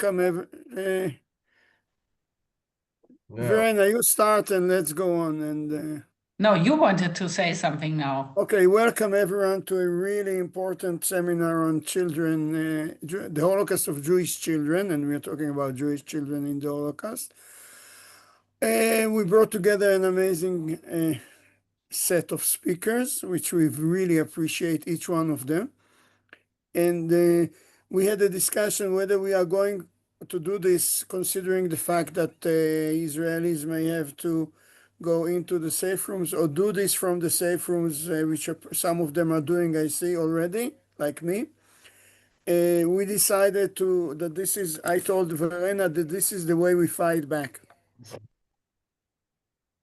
welcome. Verena, you start and let's go on. And No, you wanted to say something now. Okay, welcome everyone to a really important seminar on children, the Holocaust of Jewish children, and we're talking about Jewish children in the Holocaust. We brought together an amazing set of speakers, which we really appreciate each one of them. And we had a discussion whether we are going to do this, considering the fact that Israelis may have to go into the safe rooms or do this from the safe rooms, which some of them are doing, I see already, like me. We decided that this is, I told Verena that this is the way we fight back.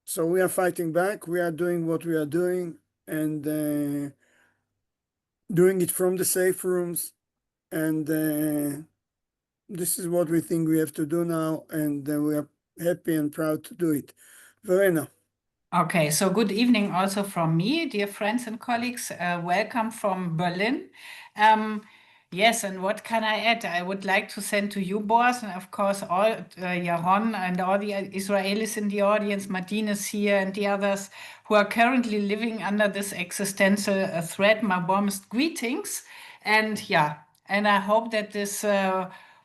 So we are fighting back. We are doing what we are doing and doing it from the safe rooms. And this is what we think we have to do now. And we are happy and proud to do it. Verena. Okay, so good evening also from me, dear friends and colleagues. Welcome from Berlin. Yes, and what can I add? I would like to send to you, Boaz, and of course all Yaron and all the Israelis in the audience, Madine is here, and the others who are currently living under this existential threat, my warmest greetings. And yeah, and I hope that this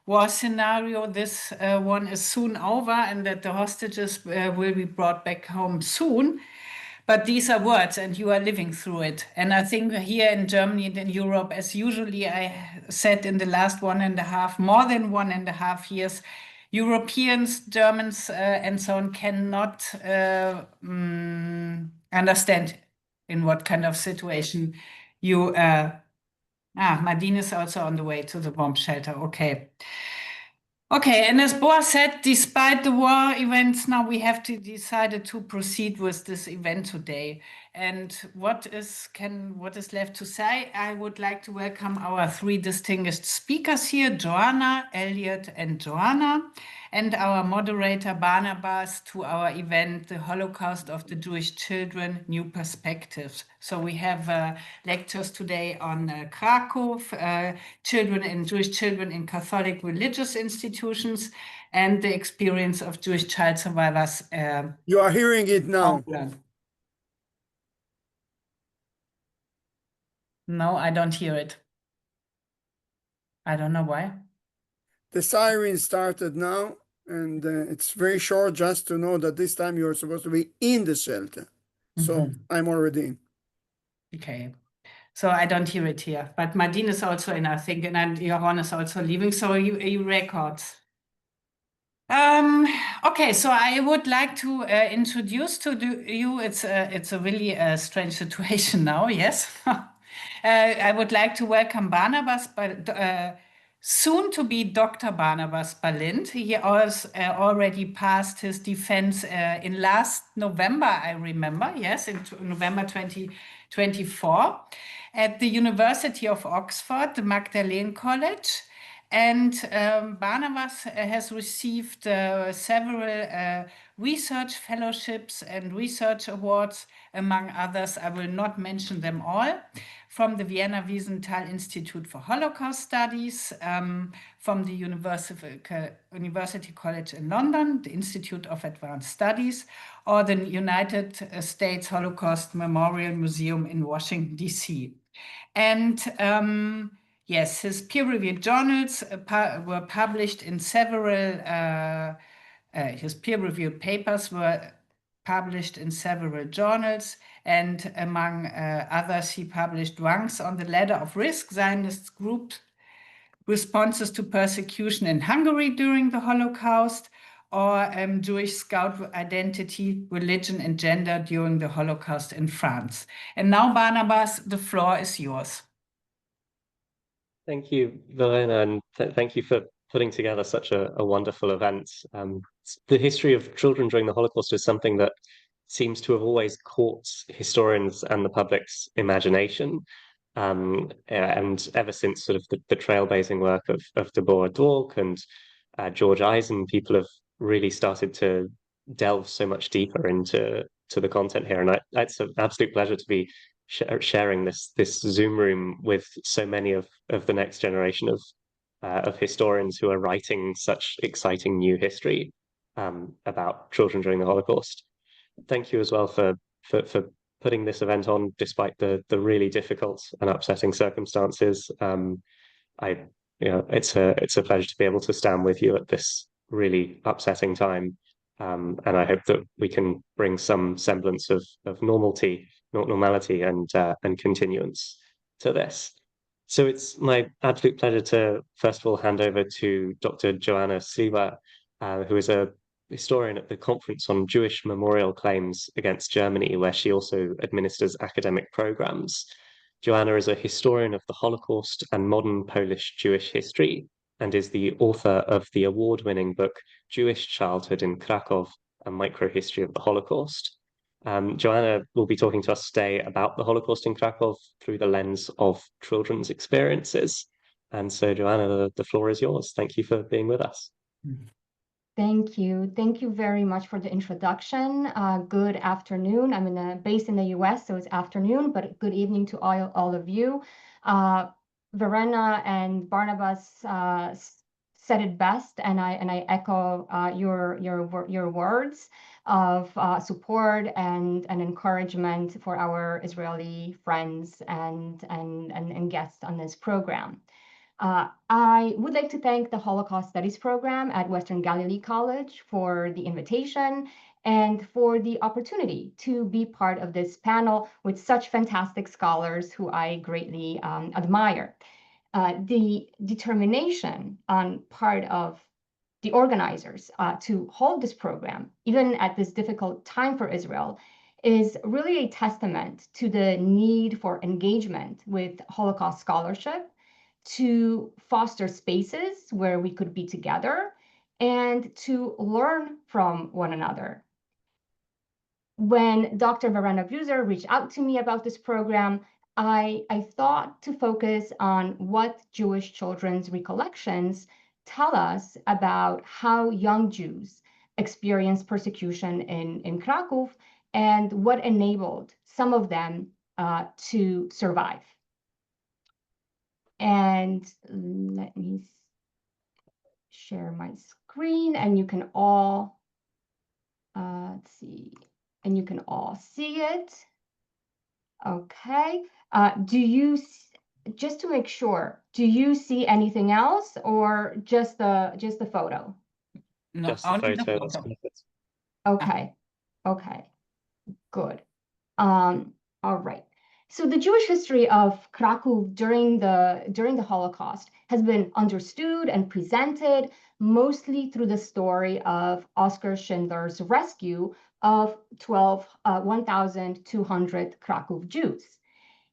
war scenario, this one is soon over and that the hostages will be brought back home soon. But these are words and you are living through it. And I think here in Germany and in Europe, as usually I said in the last more than 1.5 years, Europeans, Germans, and so on cannot understand in what kind of situation you Madine is also on the way to the bomb shelter. Okay. Okay, and as Boaz said, despite the war events, now we have to decided to proceed with this event today. And what is left to say? I would like to welcome our 3 distinguished speakers here, Joanna, Eliot, and Joanna, and our moderator, Barnabas, to our event, The Holocaust of the Jewish Children, New Perspectives. So we have lectures today on Kraków, Jewish children in Catholic religious institutions, and the experience of Jewish child survivors. You are hearing it now. No, I don't hear it. I don't know why. The siren started now, and it's very short just to know that this time you're supposed to be in the shelter. So I'm already in. Okay. So I don't hear it here, but Madine is also in, I think, and Yaron is also leaving. So you record. Okay, so I would like to introduce to you. It's a really strange situation now. Yes, I would like to welcome Barnabas, but soon to be Dr. Barnabas Balint. He already passed his defense in last November. I remember. Yes, in November 2024 at the University of Oxford, the Magdalene College. And Barnabas has received several research fellowships and research awards, among others. I will not mention them all. From the Vienna Wiesenthal Institute for Holocaust Studies, from the University College in London, the Institute of Advanced Studies, or the United States Holocaust Memorial Museum in Washington, D.C. And yes, his peer-reviewed journals were published in several, his peer-reviewed papers were published in several journals, and among others, he published Rungs on the Ladder of Risk, Zionist Group Responses to Persecution in Hungary During the Holocaust, or Jewish Scout Identity, Religion and Gender During the Holocaust in France. And now, Barnabas, the floor is yours. Thank you, Verena, and thank you for putting together such a wonderful event. The history of children during the Holocaust is something that seems to have always caught historians and the public's imagination. And ever since sort of the trailblazing work of Deborah Dwork and George Eisen, people have really started to delve so much deeper into the content here. And it's an absolute pleasure to be sharing this Zoom room with so many of the next generation of historians who are writing such exciting new history about children during the Holocaust. Thank you as well for putting this event on despite the really difficult and upsetting circumstances. It's a pleasure to be able to stand with you at this really upsetting time. And I hope that we can bring some semblance of normality and continuance to this. So it's my absolute pleasure to first of all hand over to Dr. Joanna Sliwa, who is a historian at the Conference on Jewish Memorial Claims Against Germany, where she also administers academic programs. Joanna is a historian of the Holocaust and modern Polish Jewish history, and is the author of the award-winning book Jewish Childhood in Kraków, A Microhistory of the Holocaust. Joanna will be talking to us today about the Holocaust in Kraków through the lens of children's experiences. And so, Joanna, the floor is yours. Thank you for being with us. Thank you. Thank you very much for the introduction. Good afternoon. I'm based in the US, so it's afternoon, but good evening to all of you. Verena and Barnabas said it best, and I echo your words of support and encouragement for our Israeli friends and guests on this program. I would like to thank the Holocaust Studies Program at Western Galilee College for the invitation and for the opportunity to be part of this panel with such fantastic scholars who I greatly admire. The determination on part of the organizers to hold this program, even at this difficult time for Israel, is really a testament to the need for engagement with Holocaust scholarship, to foster spaces where we could be together and to learn from one another. When Dr. Verena reached out to me about this program, I thought to focus on what Jewish children's recollections tell us about how young Jews experienced persecution in Kraków and what enabled some of them to survive. And let me share my screen, and you can all let's see, and you can all see it. Okay. Just to make sure, do you see anything else, or just the photo? No, Just the only the photo. photo. Okay. Okay. Good. All right. So the Jewish history of Kraków during the Holocaust has been understood and presented mostly through the story of Oskar Schindler's rescue of 1,200 Kraków Jews.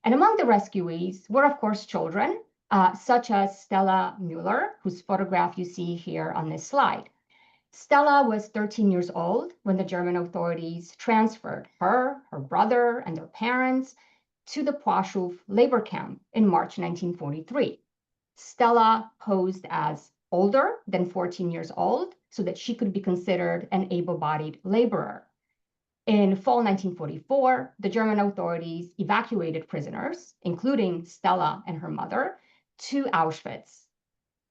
And among the rescuees were, of course, children, such as Stella Müller, whose photograph you see here on this slide. Stella was 13 years old when the German authorities transferred her brother, and their parents to the Płaszów labor camp in March 1943. Stella posed as older than 14 years old so that she could be considered an able-bodied laborer. In fall 1944, the German authorities evacuated prisoners, including Stella and her mother, to Auschwitz.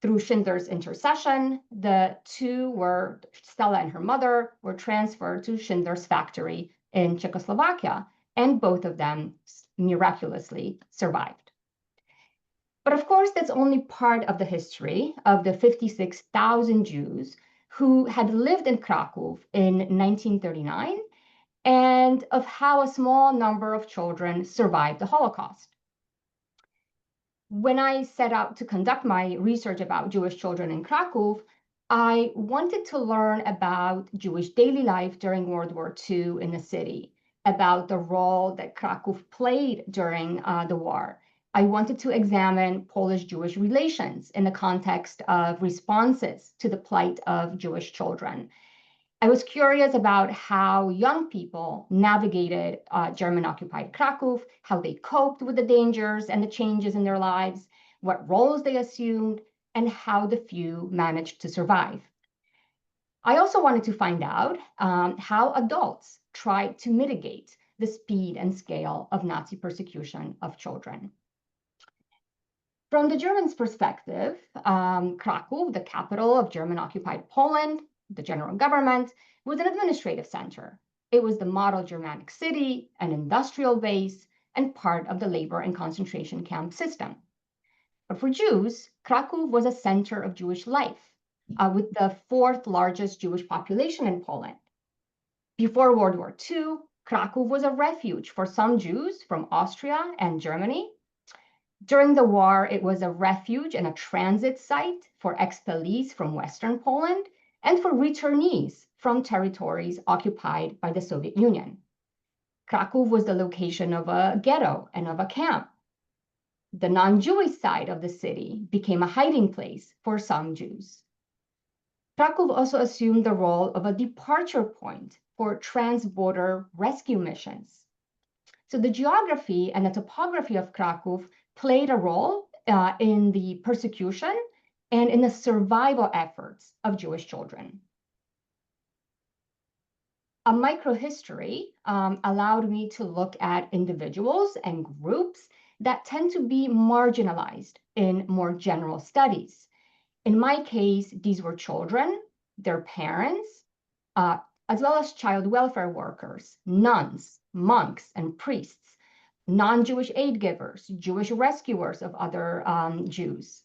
Through Schindler's intercession, Stella and her mother were transferred to Schindler's factory in Czechoslovakia, and both of them miraculously survived. But of course, that's only part of the history of the 56,000 Jews who had lived in Kraków in 1939, and of how a small number of children survived the Holocaust. When I set out to conduct my research about Jewish children in Kraków, I wanted to learn about Jewish daily life during World War II in the city, about the role that Kraków played during the war. I wanted to examine Polish-Jewish relations in the context of responses to the plight of Jewish children. I was curious about how young people navigated German-occupied Kraków, how they coped with the dangers and the changes in their lives, what roles they assumed, and how the few managed to survive. I also wanted to find out how adults tried to mitigate the speed and scale of Nazi persecution of children. From the Germans' perspective, Kraków, the capital of German-occupied Poland, the general government, was an administrative center. It was the model Germanic city, an industrial base, and part of the labor and concentration camp system. But for Jews, Kraków was a center of Jewish life, with the fourth largest Jewish population in Poland. Before World War II, Kraków was a refuge for some Jews from Austria and Germany. During the war, it was a refuge and a transit site for expellees from Western Poland and for returnees from territories occupied by the Soviet Union. Kraków was the location of a ghetto and of a camp. The non-Jewish side of the city became a hiding place for some Jews. Kraków also assumed the role of a departure point for trans-border rescue missions. So the geography and the topography of Kraków played a role in the persecution and in the survival efforts of Jewish children. A microhistory allowed me to look at individuals and groups that tend to be marginalized in more general studies. In my case, these were children, their parents, as well as child welfare workers, nuns, monks, and priests, non-Jewish aid givers, Jewish rescuers of other Jews.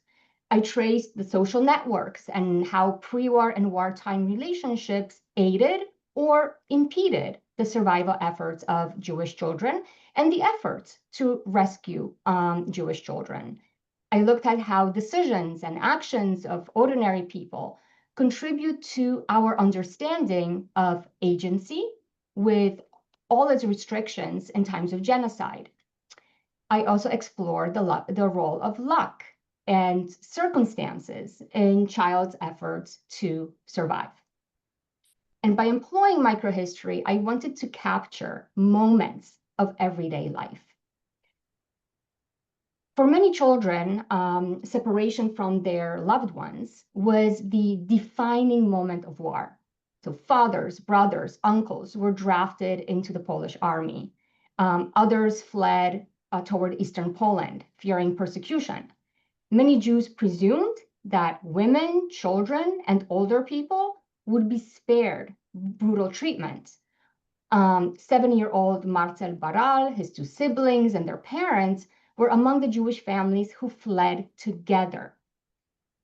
I traced the social networks and how pre-war and wartime relationships aided or impeded the survival efforts of Jewish children and the efforts to rescue Jewish children. I looked at how decisions and actions of ordinary people contribute to our understanding of agency with all its restrictions in times of genocide. I also explored the role of luck and circumstances in child's efforts to survive. And by employing microhistory, I wanted to capture moments of everyday life. For many children, separation from their loved ones was the defining moment of war. So fathers, brothers, uncles were drafted into the Polish army. Others fled toward Eastern Poland, fearing persecution. Many Jews presumed that women, children, and older people would be spared brutal treatment. 7-year-old Marcel Baral, his 2 siblings, and their parents were among the Jewish families who fled together.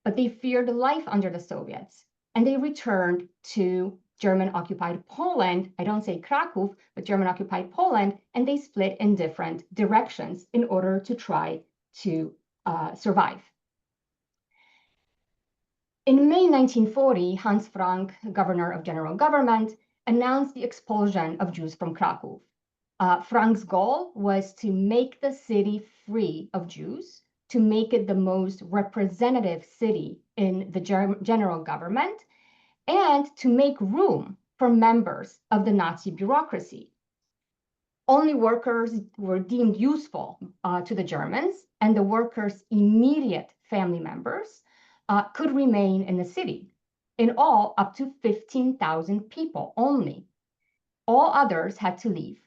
But they feared life under the Soviets, and they returned to German-occupied Poland. I don't say Kraków, but German-occupied Poland, and they split in different directions in order to try to survive. In May 1940, Hans Frank, governor of general government, announced the expulsion of Jews from Kraków. Frank's goal was to make the city free of Jews, to make it the most representative city in the general government, and to make room for members of the Nazi bureaucracy. Only workers were deemed useful to the Germans, and the workers' immediate family members could remain in the city. In all, up to 15,000 people only. All others had to leave.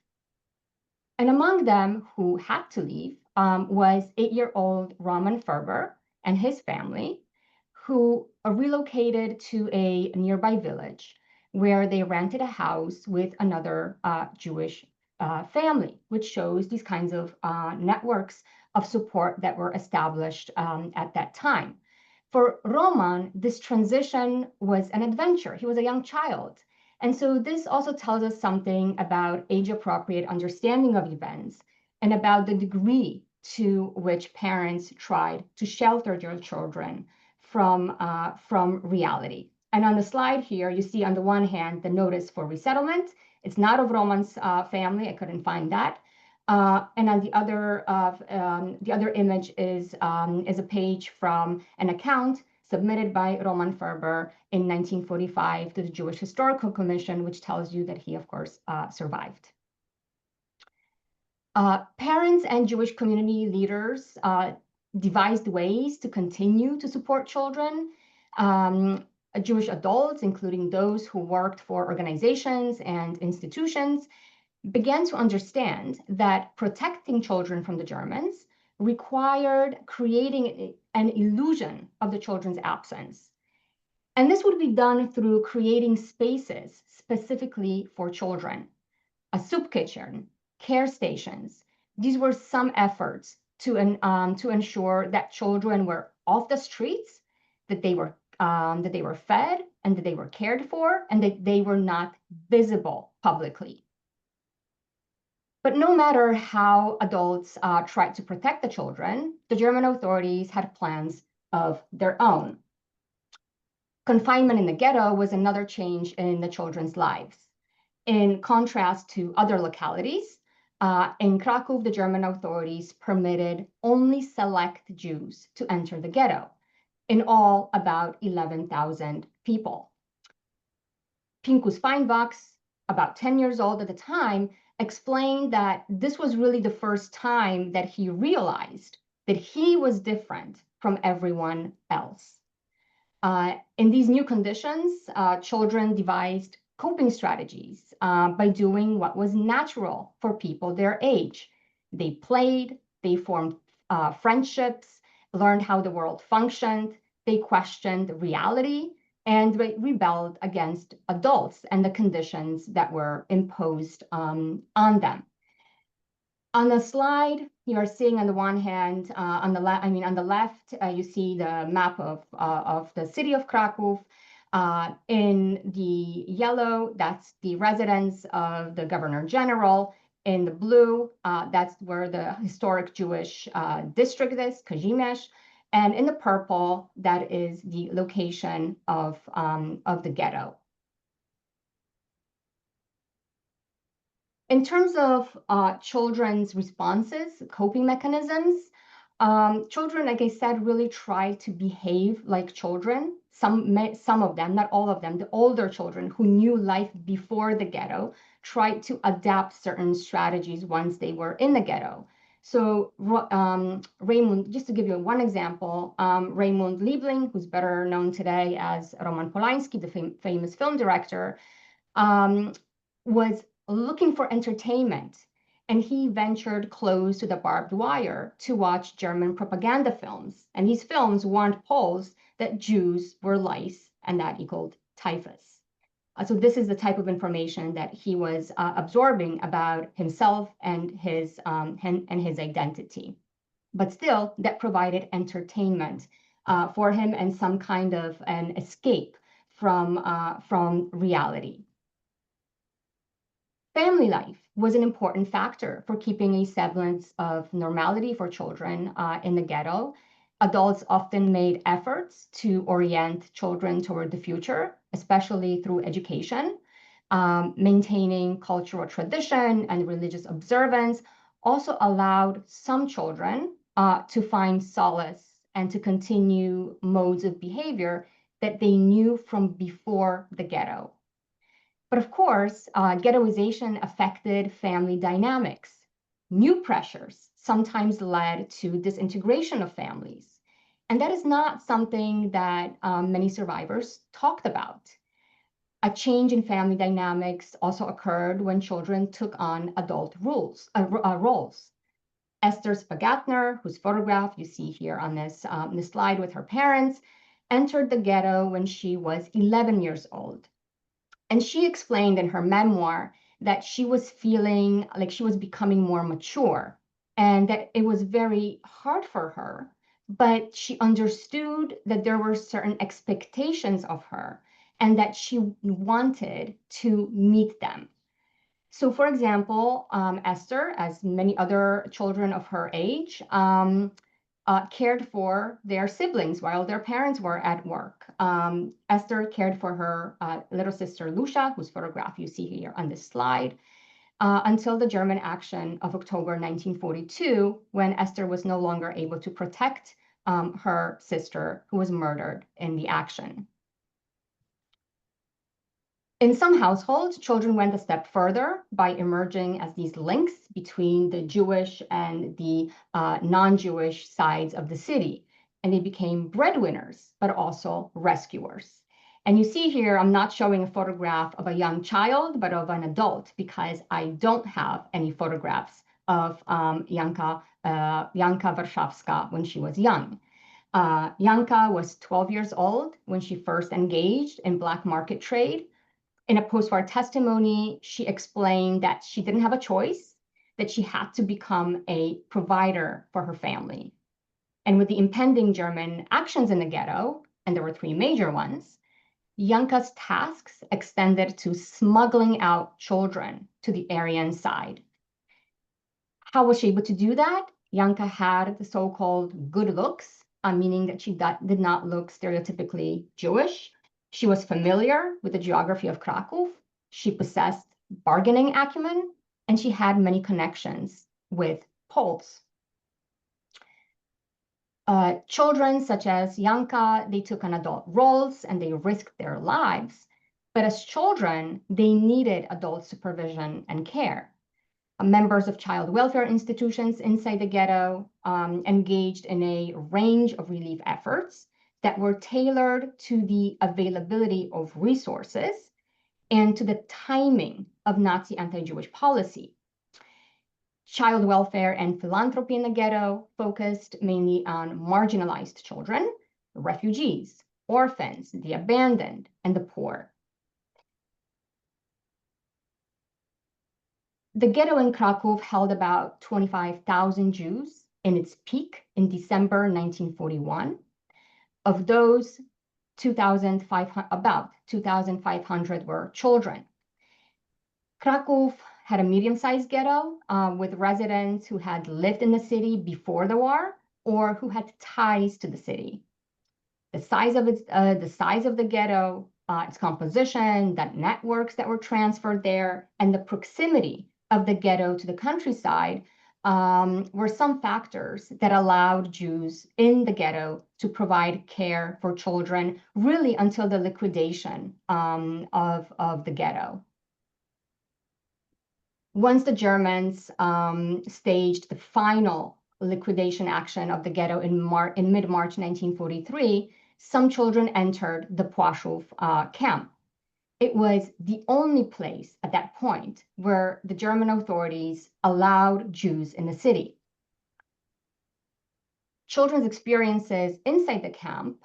And among them who had to leave was 8-year-old Roman Ferber and his family, who relocated to a nearby village where they rented a house with another Jewish family, which shows these kinds of networks of support that were established at that time. For Roman, this transition was an adventure. He was a young child. And so this also tells us something about age-appropriate understanding of events and about the degree to which parents tried to shelter their children from reality. And on the slide here, you see on the one hand, the notice for resettlement. It's not of Roman's family. I couldn't find that. And on the other image is a page from an account submitted by Roman Ferber in 1945 to the Jewish Historical Commission, which tells you that he, of course, survived. Parents and Jewish community leaders devised ways to continue to support children. Jewish adults, including those who worked for organizations and institutions, began to understand that protecting children from the Germans required creating an illusion of the children's absence. And this would be done through creating spaces specifically for children, a soup kitchen, care stations. These were some efforts to ensure that children were off the streets, that they were fed, and that they were cared for, and that they were not visible publicly. But no matter how adults tried to protect the children, the German authorities had plans of their own. Confinement in the ghetto was another change in the children's lives. In contrast to other localities, in Kraków, the German authorities permitted only select Jews to enter the ghetto, in all about 11,000 people. Pinkus Feinbachs, about 10 years old at the time, explained that this was really the first time that he realized that he was different from everyone else. In these new conditions, children devised coping strategies by doing what was natural for people their age. They played, they formed friendships, learned how the world functioned, they questioned reality, and they rebelled against adults and the conditions that were imposed on them. On the slide, you are seeing on the one hand, on the left, you see the map of the city of Kraków. In the yellow, that's the residence of the Governor General. In the blue, that's where the historic Jewish district is, Kazimierz. And in the purple, that is the location of the ghetto. In terms of children's responses, coping mechanisms, children, like I said, really try to behave like children. Some of them, not all of them, the older children who knew life before the ghetto tried to adapt certain strategies once they were in the ghetto. So Raymond, just to give you one example, Raymond Liebling, who's better known today as Roman Polanski, the famous film director, was looking for entertainment, and he ventured close to the barbed wire to watch German propaganda films. And these films warned Poles that Jews were lice, and that equaled typhus. So this is the type of information that he was absorbing about himself and his identity. But still, that provided entertainment for him and some kind of an escape from reality. Family life was an important factor for keeping a semblance of normality for children in the ghetto. Adults often made efforts to orient children toward the future, especially through education. Maintaining cultural tradition and religious observance also allowed some children to find solace and to continue modes of behavior that they knew from before the ghetto. But of course, ghettoization affected family dynamics. New pressures sometimes led to disintegration of families. And that is not something that many survivors talked about. A change in family dynamics also occurred when children took on adult roles. Esther Spagatner, whose photograph you see here on this slide with her parents, entered the ghetto when she was 11 years old. And she explained in her memoir that she was feeling like she was becoming more mature and that it was very hard for her, but she understood that there were certain expectations of her and that she wanted to meet them. So for example, Esther, as many other children of her age, cared for their siblings while their parents were at work. Esther cared for her little sister Lucia, whose photograph you see here on this slide, until the German action of October 1942, when Esther was no longer able to protect her sister, who was murdered in the action. In some households, children went a step further by emerging as these links between the Jewish and the non-Jewish sides of the city, and they became breadwinners, but also rescuers. And you see here, I'm not showing a photograph of a young child, but of an adult, because I don't have any photographs of Janka Warszawska when she was young. Janka was 12 years old when she first engaged in black market trade. In a post-war testimony, she explained that she didn't have a choice, that she had to become a provider for her family. And with the impending German actions in the ghetto, and there were 3 major ones, Janka's tasks extended to smuggling out children to the Aryan side. How was she able to do that? Janka had the so-called good looks, meaning that she did not look stereotypically Jewish. She was familiar with the geography of Kraków. She possessed bargaining acumen, and she had many connections with Poles. Children such as Janka, they took on adult roles and they risked their lives. But as children, they needed adult supervision and care. Members of child welfare institutions inside the ghetto engaged in a range of relief efforts that were tailored to the availability of resources and to the timing of Nazi anti-Jewish policy. Child welfare and philanthropy in the ghetto focused mainly on marginalized children, refugees, orphans, the abandoned, and the poor. The ghetto in Kraków held about 25,000 Jews in its peak in December 1941. Of those, about 2,500 were children. Kraków had a medium-sized ghetto with residents who had lived in the city before the war or who had ties to the city. The size of the ghetto, its composition, the networks that were transferred there, and the proximity of the ghetto to the countryside were some factors that allowed Jews in the ghetto to provide care for children really until the liquidation of the ghetto. Once the Germans staged the final liquidation action of the ghetto in mid-March 1943, some children entered the Płaszów camp. It was the only place at that point where the German authorities allowed Jews in the city. Children's experiences inside the camp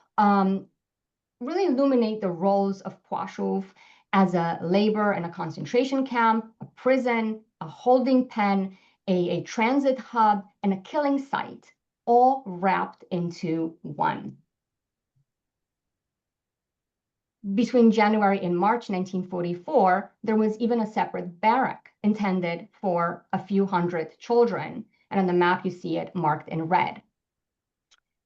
really illuminate the roles of Płaszów as a labor and a concentration camp, a prison, a holding pen, a transit hub, and a killing site, all wrapped into one. Between January and March 1944, there was even a separate barrack intended for a few hundred children. And on the map, you see it marked in red.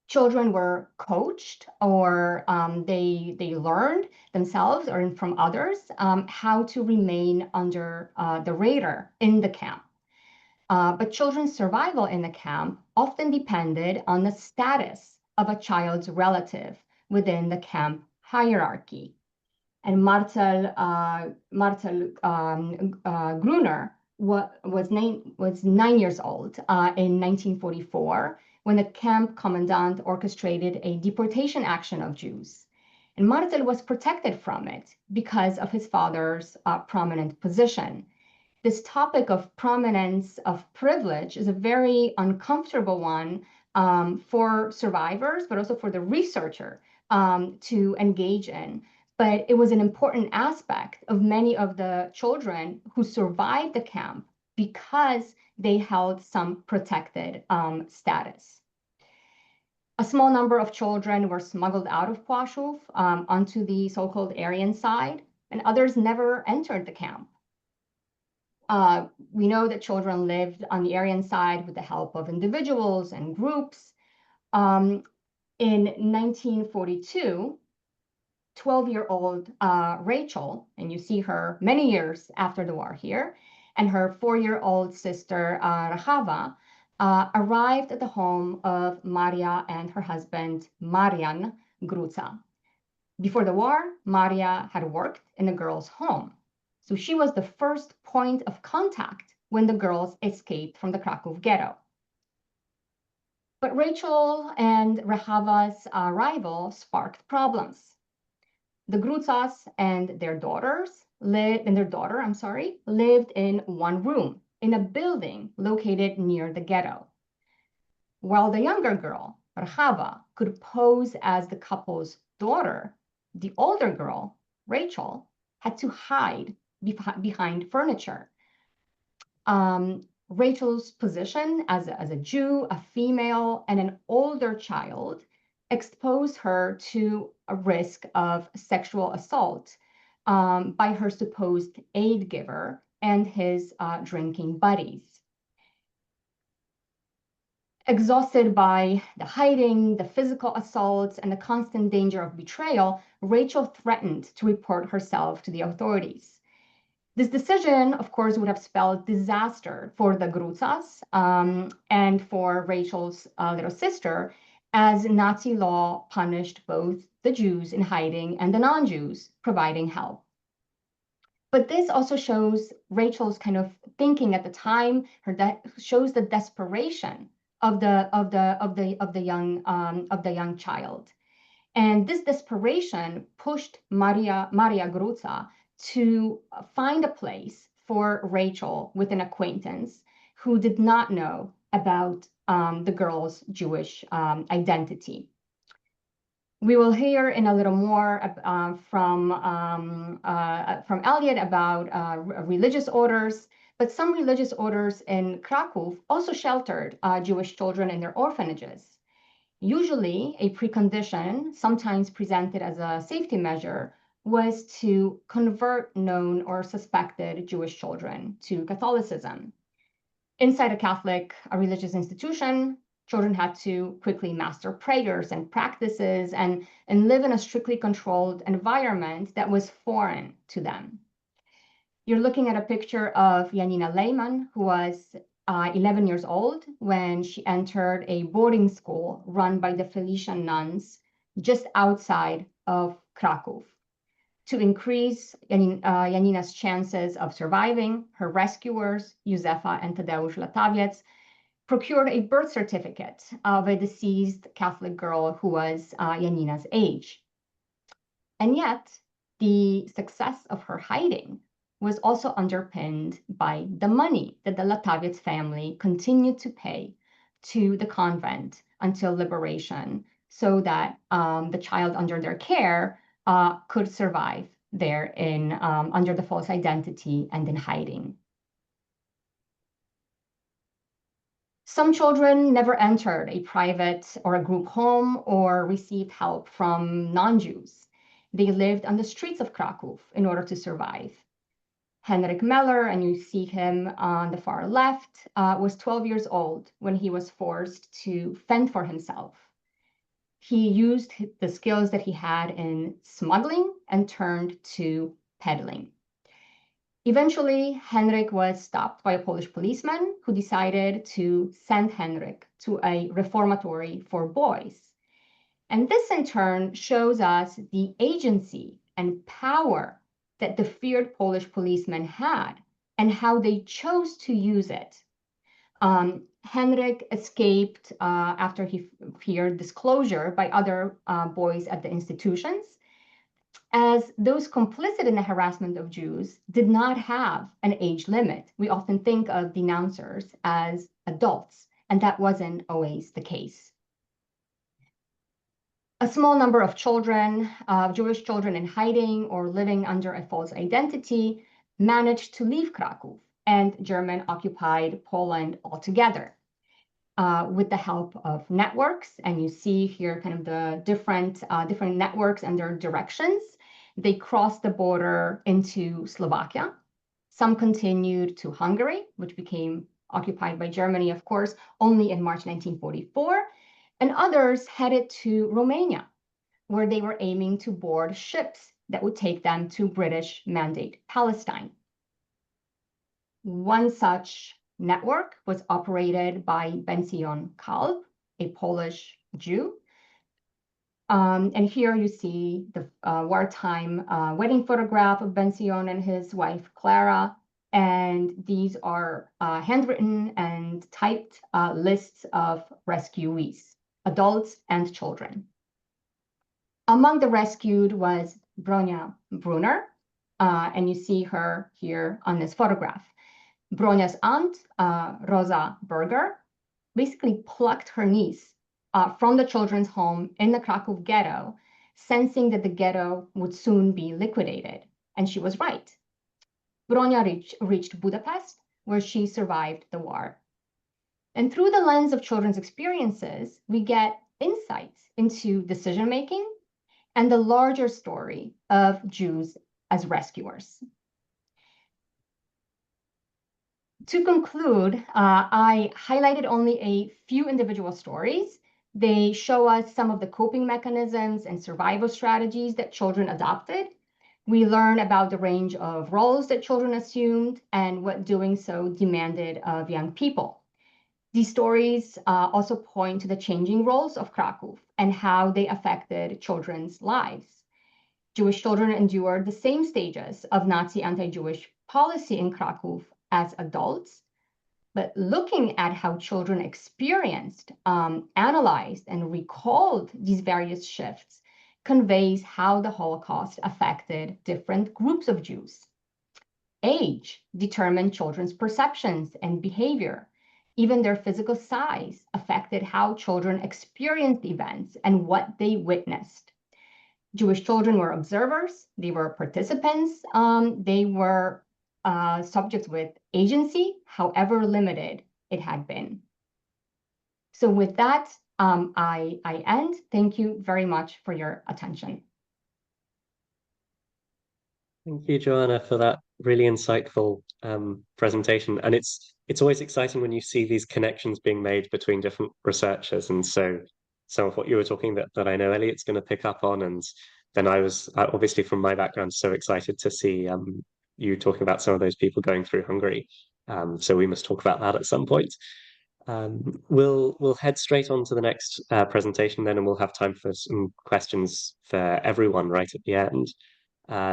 Children were coached or they learned themselves or from others how to remain under the radar in the camp. But children's survival in the camp often depended on the status of a child's relative within the camp hierarchy. And Marcel Gruner was 9 years old in 1944 when the camp commandant orchestrated a deportation action of Jews. And Marcel was protected from it because of his father's prominent position. This topic of prominence, of privilege, is a very uncomfortable one for survivors, but also for the researcher to engage in. But it was an important aspect of many of the children who survived the camp because they held some protected status. A small number of children were smuggled out of Płaszów onto the so-called Aryan side, and others never entered the camp. We know that children lived on the Aryan side with the help of individuals and groups. In 1942, 12-year-old Rachel, and you see her many years after the war here, and her 4-year-old sister Rahava arrived at the home of Maria and her husband Marian Gruca. Before the war, Maria had worked in the girls' home. So she was the first point of contact when the girls escaped from the Kraków ghetto. But Rachel and Rahava's arrival sparked problems. The Grucas and their daughter lived in one room in a building located near the ghetto. While the younger girl, Rachava, could pose as the couple's daughter, the older girl, Rachel, had to hide behind furniture. Rachel's position as a Jew, a female, and an older child exposed her to a risk of sexual assault by her supposed aid giver and his drinking buddies. Exhausted by the hiding, the physical assaults, and the constant danger of betrayal, Rachel threatened to report herself to the authorities. This decision, of course, would have spelled disaster for the Gratzs and for Rachel's little sister, as Nazi law punished both the Jews in hiding and the non-Jews providing help. But this also shows Rachel's kind of thinking at the time. Shows the desperation of the young child, and this desperation pushed Maria Gratz to find a place for Rachel with an acquaintance who did not know about the girl's Jewish identity. We will hear in a little more from Eliot about religious orders, but some religious orders in Kraków also sheltered Jewish children in their orphanages. Usually, a precondition, sometimes presented as a safety measure, was to convert known or suspected Jewish children to Catholicism. Inside a religious institution, children had to quickly master prayers and practices and live in a strictly controlled environment that was foreign to them. You're looking at a picture of Janina Lehman, who was 11 years old when she entered a boarding school run by the Felician nuns just outside of Kraków. To increase Janina's chances of surviving, her rescuers, Józefa and Tadeusz Latawiec, procured a birth certificate of a deceased Catholic girl who was Janina's age. And yet, the success of her hiding was also underpinned by the money that the Latawiec family continued to pay to the convent until liberation, so that the child under their care could survive there under the false identity and in hiding. Some children never entered a private or a group home or received help from non-Jews. They lived on the streets of Kraków in order to survive. Henryk Meller, and you see him on the far left, was 12 years old when he was forced to fend for himself. He used the skills that he had in smuggling and turned to peddling. Eventually, Henryk was stopped by a Polish policeman who decided to send Henryk to a reformatory for boys. And this, in turn, shows us the agency and power that the feared Polish policemen had and how they chose to use it. Henryk escaped after he feared disclosure by other boys at the institutions, as those complicit in the harassment of Jews did not have an age limit. We often think of denouncers as adults, and that wasn't always the case. A small number of children, Jewish children in hiding or living under a false identity, managed to leave Kraków and German-occupied Poland altogether. With the help of networks, and you see here kind of the different networks and their directions. They crossed the border into Slovakia. Some continued to Hungary, which became occupied by Germany, of course, only in March 1944, and others headed to Romania, where they were aiming to board ships that would take them to British Mandate Palestine. One such network was operated by Ben-Zion Kalb, a Polish Jew. And here you see the wartime wedding photograph of Ben-Zion and his wife, Clara. And these are handwritten and typed lists of rescuees, adults and children. Among the rescued was Bronia Brunner, and you see her here on this photograph. Bronia's aunt, Rosa Berger, basically plucked her niece from the children's home in the Kraków ghetto, sensing that the ghetto would soon be liquidated. And she was right. Bronia reached Budapest, where she survived the war. And through the lens of children's experiences, we get insights into decision-making and the larger story of Jews as rescuers. To conclude, I highlighted only a few individual stories. They show us some of the coping mechanisms and survival strategies that children adopted. We learn about the range of roles that children assumed and what doing so demanded of young people. These stories also point to the changing roles of Kraków and how they affected children's lives. Jewish children endured the same stages of Nazi anti-Jewish policy in Kraków as adults, but looking at how children experienced, analyzed, and recalled these various shifts conveys how the Holocaust affected different groups of Jews. Age determined children's perceptions and behavior. Even their physical size affected how children experienced events and what they witnessed. Jewish children were observers, they were participants, they were subjects with agency, however limited it had been. So with that, I end. Thank you very much for your attention. Thank you, Joanna, for that really insightful presentation. And it's always exciting when you see these connections being made between different researchers. And so some of what you were talking that I know Eliot's going to pick up on, and then I was obviously from my background so excited to see you talking about some of those people going through Hungary. So we must talk about that at some point. We'll head straight on to the next presentation then, and we'll have time for some questions for everyone right at the end.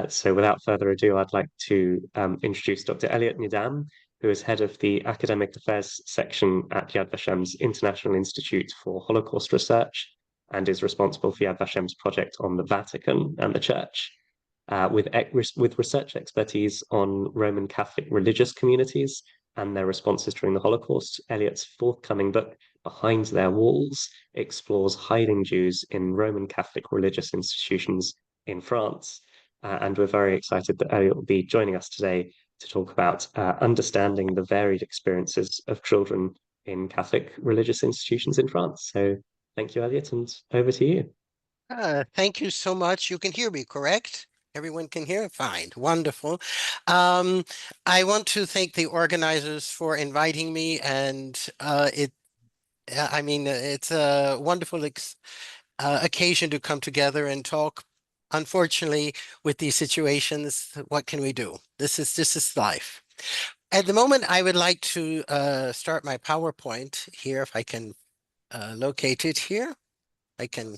So without further ado, I'd like to introduce Dr. Eliot Nidam, who is head of the Academic Affairs section at Yad Vashem's International Institute for Holocaust Research, and is responsible for Yad Vashem's project on the Vatican and the Church, with research expertise on Roman Catholic religious communities and their responses during the Holocaust. Eliot's forthcoming book, Behind Their Walls, explores hiding Jews in Roman Catholic religious institutions in France. And we're very excited that Eliot will be joining us today to talk about understanding the varied experiences of children in Catholic religious institutions in France. So thank you, Eliot, and over to you. Thank you so much. You can hear me, correct? Everyone can hear? Fine. Wonderful. I want to thank the organizers for inviting me, and it's a wonderful occasion to come together and talk. Unfortunately, with these situations, what can we do? This is life. At the moment, I would like to start my PowerPoint here, if I can locate it here. I can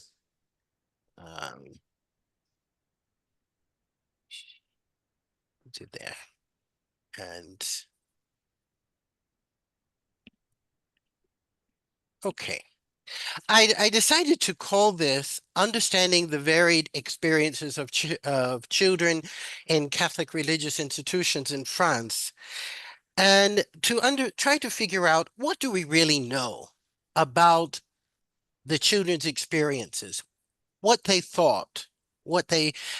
do there. And okay. I decided to call this Understanding the Varied Experiences of Children in Catholic Religious Institutions in France, and to try to figure out, what do we really know about the children's experiences, what they thought,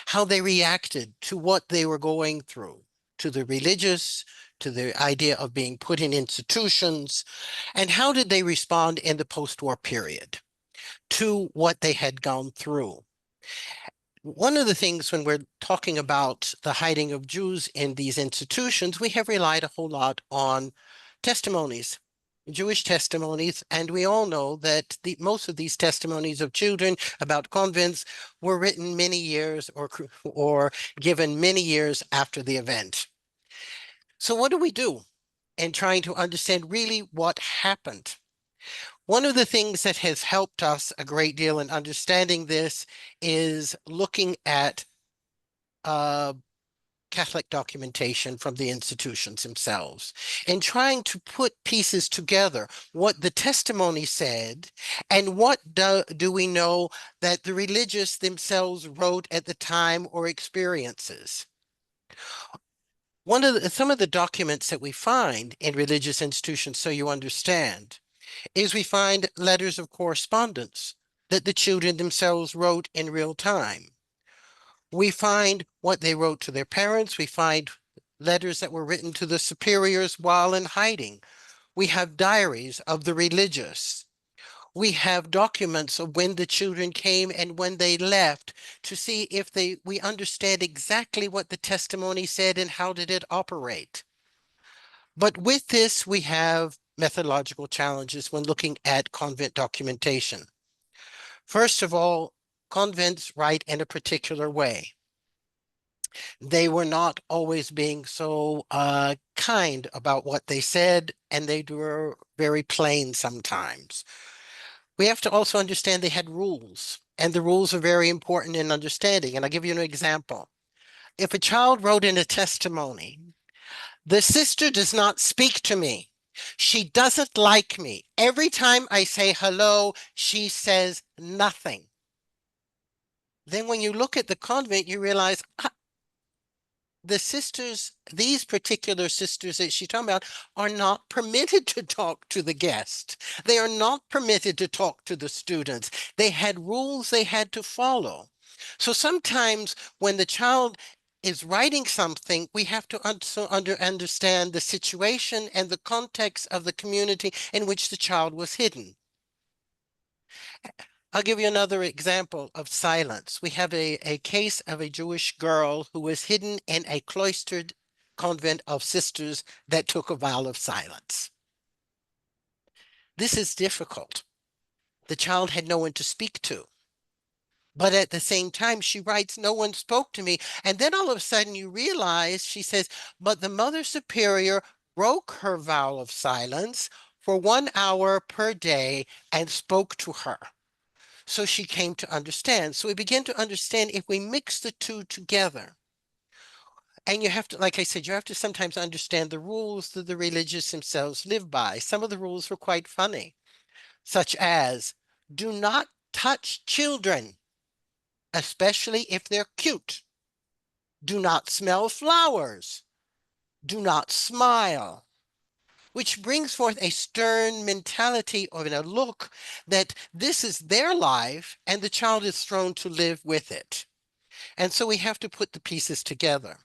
how they reacted to what they were going through, to the religious, to the idea of being put in institutions, and how did they respond in the post-war period to what they had gone through. One of the things when we're talking about the hiding of Jews in these institutions, we have relied a whole lot on testimonies, Jewish testimonies, and we all know that most of these testimonies of children about convents were written many years or given many years after the event. So what do we do in trying to understand really what happened? One of the things that has helped us a great deal in understanding this is looking at Catholic documentation from the institutions themselves and trying to put pieces together, what the testimony said and what do we know that the religious themselves wrote at the time or experiences. Some of the documents that we find in religious institutions, so you understand, is we find letters of correspondence that the children themselves wrote in real time. We find what they wrote to their parents. We find letters that were written to the superiors while in hiding. We have diaries of the religious. We have documents of when the children came and when they left to see if we understand exactly what the testimony said and how did it operate. But with this, we have methodological challenges when looking at convent documentation. First of all, convents write in a particular way. They were not always being so kind about what they said, and they were very plain sometimes. We have to also understand they had rules, and the rules are very important in understanding. And I'll give you an example. If a child wrote in a testimony, the sister does not speak to me. She doesn't like me. Every time I say hello, she says nothing. Then when you look at the convent, you realize the sisters, these particular sisters that she's talking about, are not permitted to talk to the guest. They are not permitted to talk to the students. They had rules they had to follow. So sometimes when the child is writing something, we have to also understand the situation and the context of the community in which the child was hidden. I'll give you another example of silence. We have a case of a Jewish girl who was hidden in a cloistered convent of sisters that took a vow of silence. This is difficult. The child had no one to speak to. But at the same time, she writes, no one spoke to me. And then all of a sudden you realize, she says, but the Mother Superior broke her vow of silence for 1 hour per day and spoke to her. So she came to understand. So we begin to understand if we mix the two together. And you have to, like I said, you have to sometimes understand the rules that the religious themselves live by. Some of the rules were quite funny, such as do not touch children, especially if they're cute. Do not smell flowers. Do not smile. Which brings forth a stern mentality or a look that this is their life and the child is thrown to live with it. And so we have to put the pieces together.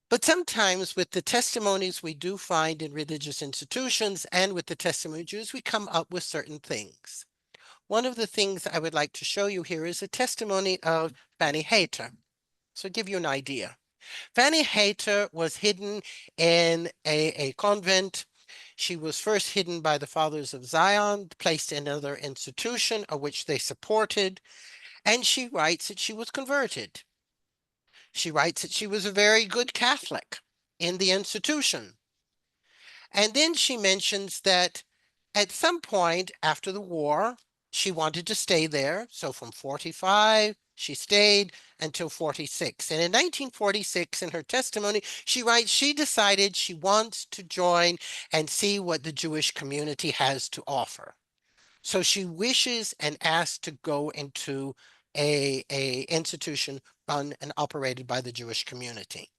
But sometimes with the testimonies we do find in religious institutions and with the testimony of Jews, we come up with certain things. One of the things I would like to show you here is a testimony of Fanny Hayter. So give you an idea. Fanny Hayter was hidden in a convent. She was first hidden by the Fathers of Zion, placed in another institution of which they supported, and she writes that she was converted. She writes that she was a very good Catholic in the institution. And then she mentions that at some point after the war, she wanted to stay there. So from 45, she stayed until 46. And in 1946, in her testimony, she writes, she decided she wants to join and see what the Jewish community has to offer. So she wishes and asks to go into a institution run and operated by the Jewish community.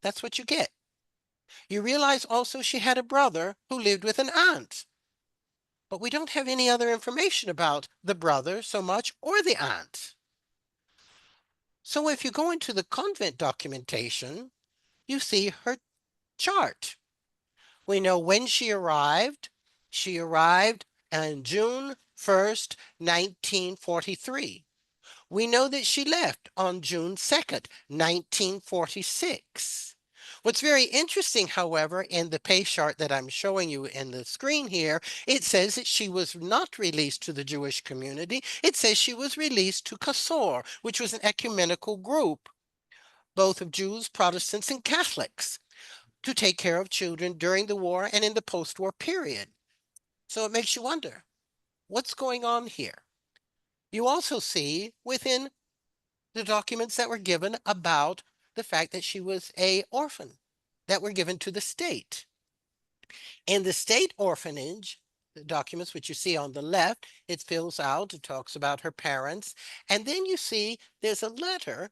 That's what you get. You realize also she had a brother who lived with an aunt. But we don't have any other information about the brother so much or the aunt. So if you go into the convent documentation, you see her chart. We know when she arrived. She arrived on June 1st, 1943. We know that she left on June 2nd, 1946. What's very interesting, however, in the pay chart that I'm showing you in the screen here, it says that she was not released to the Jewish community. It says she was released to Kasor, which was an ecumenical group, both of Jews, Protestants, and Catholics, to take care of children during the war and in the post-war period. So it makes you wonder, what's going on here? You also see within the documents that were given about the fact that she was an orphan that were given to the state. In the state orphanage, the documents which you see on the left, it fills out, it talks about her parents, and then you see there's a letter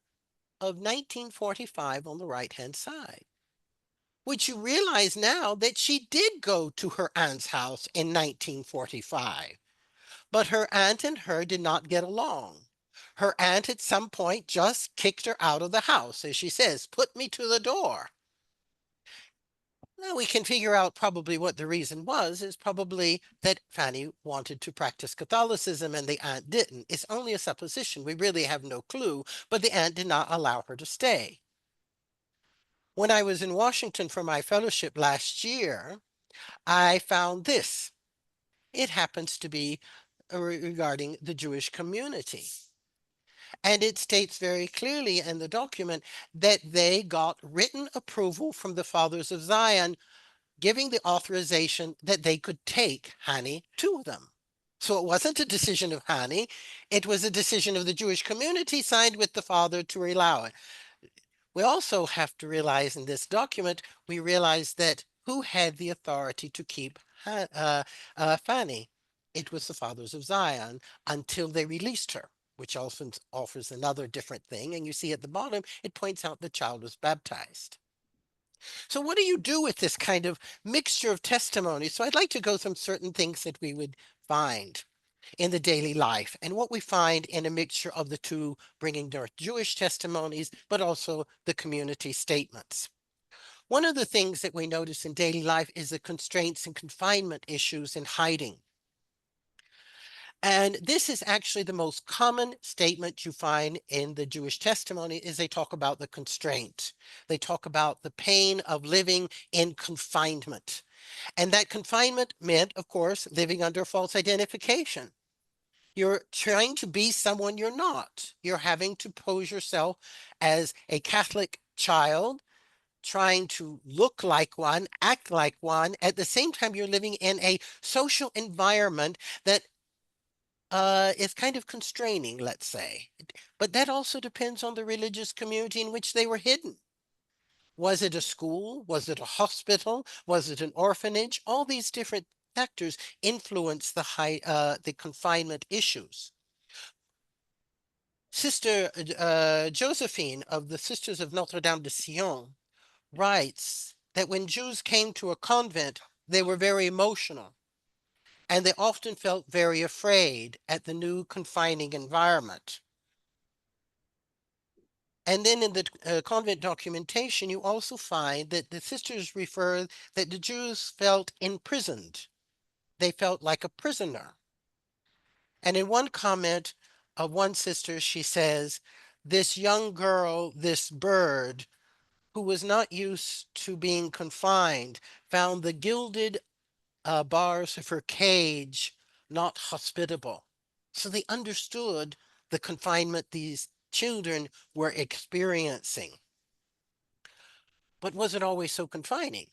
of 1945 on the right-hand side, which you realize now that she did go to her aunt's house in 1945, but her aunt and her did not get along. Her aunt at some point just kicked her out of the house, as she says, put me to the door. Now we can figure out probably what the reason was, is probably that Fanny wanted to practice Catholicism and the aunt didn't. It's only a supposition. We really have no clue, but the aunt did not allow her to stay. When I was in Washington for my fellowship last year, I found this. It happens to be regarding the Jewish community. And it states very clearly in the document that they got written approval from the Fathers of Zion, giving the authorization that they could take Hani to them. So it wasn't a decision of Hani, it was a decision of the Jewish community signed with the father to allow it. We also have to realize in this document, we realize that who had the authority to keep Fanny? It was the Fathers of Zion until they released her, which often offers another different thing. And you see at the bottom, it points out the child was baptized. So what do you do with this kind of mixture of testimony? So I'd like to go through certain things that we would find in the daily life and what we find in a mixture of the two, bringing their Jewish testimonies, but also the community statements. One of the things that we notice in daily life is the constraints and confinement issues in hiding. And this is actually the most common statement you find in the Jewish testimony is they talk about the constraint. They talk about the pain of living in confinement. And that confinement meant, of course, living under false identification. You're trying to be someone you're not. You're having to pose yourself as a Catholic child, trying to look like one, act like one. At the same time, you're living in a social environment that is kind of constraining, let's say. But that also depends on the religious community in which they were hidden. Was it a school? Was it a hospital? Was it an orphanage? All these different factors influence the confinement issues. Sister Josephine of the Sisters of Notre Dame de Sion writes that when Jews came to a convent, they were very emotional. And they often felt very afraid at the new confining environment. And then in the convent documentation, you also find that the sisters refer that the Jews felt imprisoned. They felt like a prisoner. And in one comment of one sister, she says, this young girl, this bird, who was not used to being confined, found the gilded bars of her cage not hospitable. So they understood the confinement these children were experiencing. But was it always so confining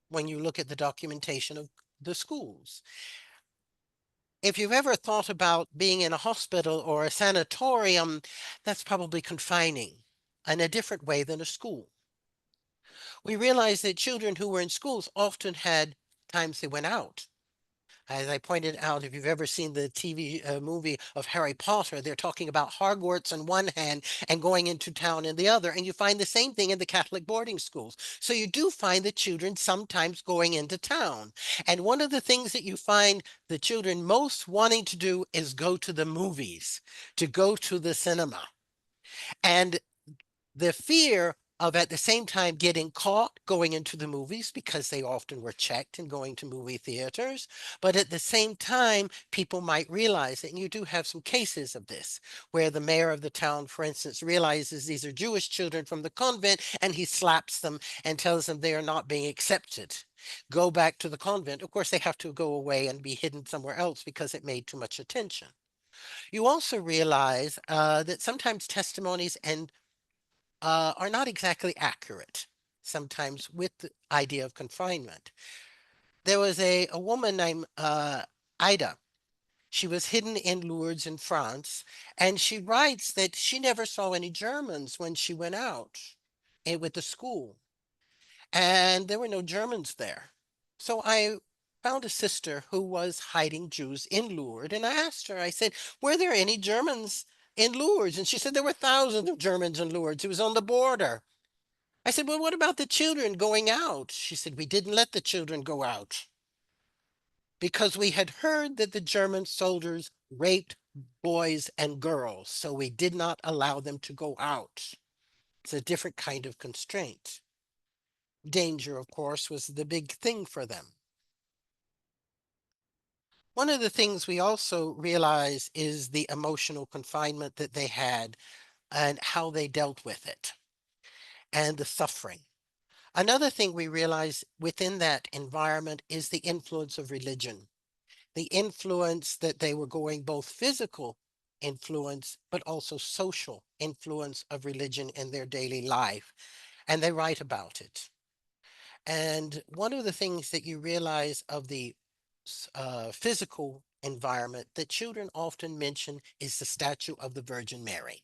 when you look at the documentation of the schools? If you've ever thought about being in a hospital or a sanatorium, that's probably confining in a different way than a school. We realize that children who were in schools often had times they went out. As I pointed out, if you've ever seen the TV movie of Harry Potter, they're talking about Hogwarts on one hand and going into town in the other. And you find the same thing in the Catholic boarding schools. So you do find the children sometimes going into town. And one of the things that you find the children most wanting to do is go to the movies, to go to the cinema. And the fear of at the same time getting caught going into the movies because they often were checked and going to movie theaters. But at the same time, people might realize that, and you do have some cases of this, where the mayor of the town, for instance, realizes these are Jewish children from the convent and he slaps them and tells them they are not being accepted. Go back to the convent. Of course, they have to go away and be hidden somewhere else because it made too much attention. You also realize that sometimes testimonies and are not exactly accurate, sometimes with the idea of confinement. There was a woman named Ida. She was hidden in Lourdes in France, and she writes that she never saw any Germans when she went out with the school, and there were no Germans there. So I found a sister who was hiding Jews in Lourdes, and I asked her, I said, were there any Germans in Lourdes. And she said there were thousands of Germans in Lourdes. It was on the border. I said, well, what about the children going out? She said, we didn't let the children go out because we had heard that the German soldiers raped boys and girls, so we did not allow them to go out. It's a different kind of constraint. Danger, of course, was the big thing for them. One of the things we also realize is the emotional confinement that they had and how they dealt with it and the suffering. Another thing we realize within that environment is the influence of religion, the influence that they were going both physical influence, but also social influence of religion in their daily life. And they write about it. And one of the things that you realize of the physical environment that children often mention is the statue of the Virgin Mary.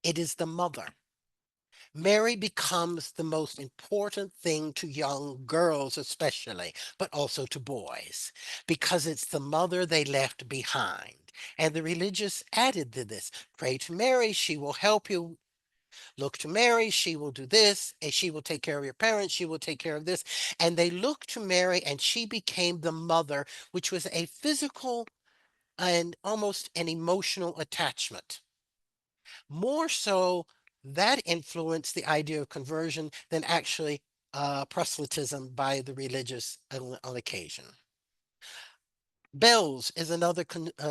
It is the mother. Mary becomes the most important thing to young girls, especially, but also to boys, because it's the mother they left behind. And the religious added to this, pray to Mary, she will help you. Look to Mary, she will do this, and she will take care of your parents, she will take care of this. And they looked to Mary, and she became the mother, which was a physical and almost an emotional attachment. More so, that influenced the idea of conversion than actually proselytism by the religious on occasion. Bells is another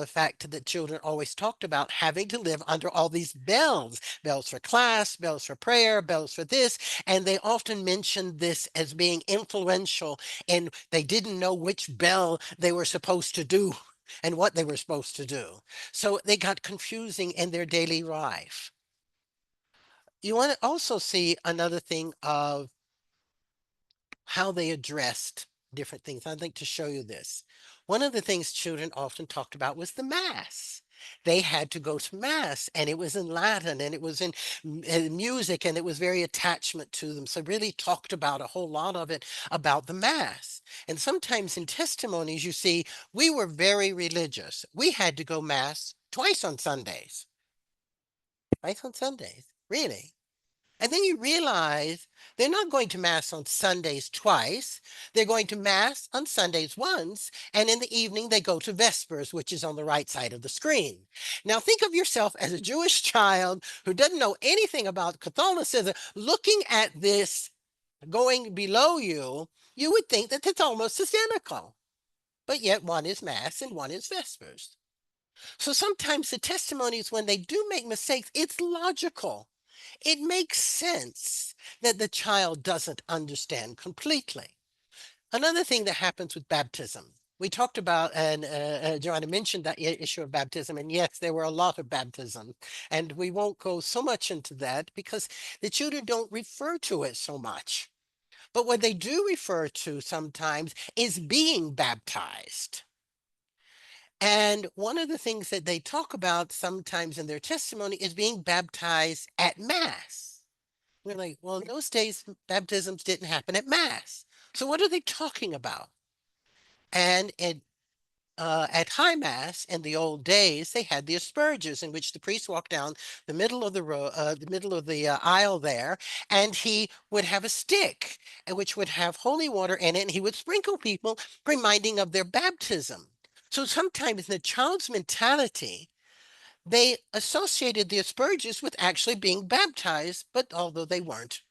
fact that children always talked about, having to live under all these bells, bells for class, bells for prayer, bells for this. And they often mentioned this as being influential, and they didn't know which bell they were supposed to do and what they were supposed to do. So they got confusing in their daily life. You want to also see another thing of how they addressed different things. I'd like to show you this. One of the things children often talked about was the Mass. They had to go to Mass, and it was in Latin, and it was in music, and it was very attachment to them. So really talked about a whole lot of it about the Mass. And sometimes in testimonies, you see, we were very religious. We had to go Mass twice on Sundays. Twice on Sundays, really. And then you realize they're not going to Mass on Sundays twice. They're going to Mass on Sundays once, and in the evening they go to Vespers, which is on the right side of the screen. Now think of yourself as a Jewish child who doesn't know anything about Catholicism, looking at this going below you, you would think that it's almost identical. But yet one is Mass and one is Vespers. So sometimes the testimonies, when they do make mistakes, it's logical. It makes sense that the child doesn't understand completely. Another thing that happens with baptism, we talked about, and Joanna mentioned that issue of baptism, and yes, there were a lot of baptism, and we won't go so much into that because the children don't refer to it so much. But what they do refer to sometimes is being baptized. And one of the things that they talk about sometimes in their testimony is being baptized at Mass. We're like, well, in those days, baptisms didn't happen at Mass. So what are they talking about? And at High Mass in the old days, they had the asperges in which the priest walked down the middle of the aisle there, and he would have a stick, which would have holy water in it, and he would sprinkle people, reminding of their baptism. So sometimes in the child's mentality, they associated the asperges with actually being baptized, but although they weren't.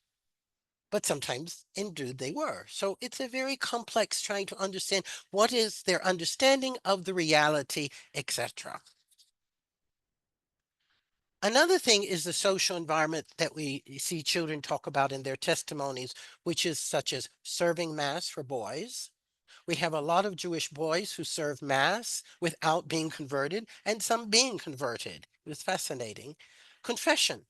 But sometimes indeed they were. So it's a very complex trying to understand what is their understanding of the reality, etc. Another thing is the social environment that we see children talk about in their testimonies, which is such as serving Mass for boys. We have a lot of Jewish boys who serve Mass without being converted, and some being converted. It was fascinating. Confession,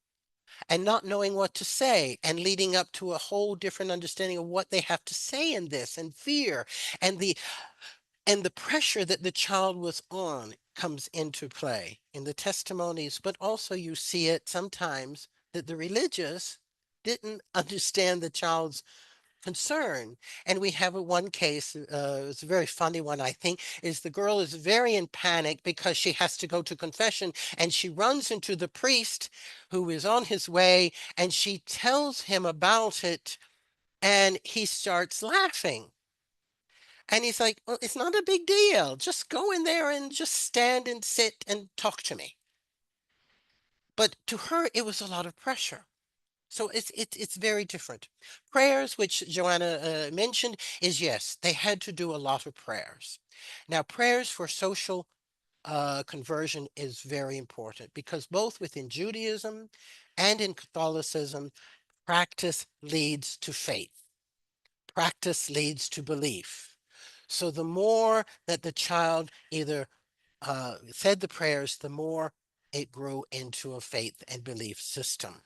and not knowing what to say, and leading up to a whole different understanding of what they have to say in this, and fear, and the pressure that the child was on comes into play in the testimonies. But also you see it sometimes that the religious didn't understand the child's concern. And we have one case, it's a very funny one, I think, is the girl is very in panic because she has to go to confession, and she runs into the priest who is on his way, and she tells him about it, and he starts laughing. And he's like, well, it's not a big deal. Just go in there and just stand and sit and talk to me. But to her, it was a lot of pressure. So it's very different. Prayers, which Joanna mentioned, is yes, they had to do a lot of prayers. Now, prayers for social conversion is very important, because both within Judaism and in Catholicism, practice leads to faith. Practice leads to belief. So the more that the child either said the prayers, the more it grew into a faith and belief system.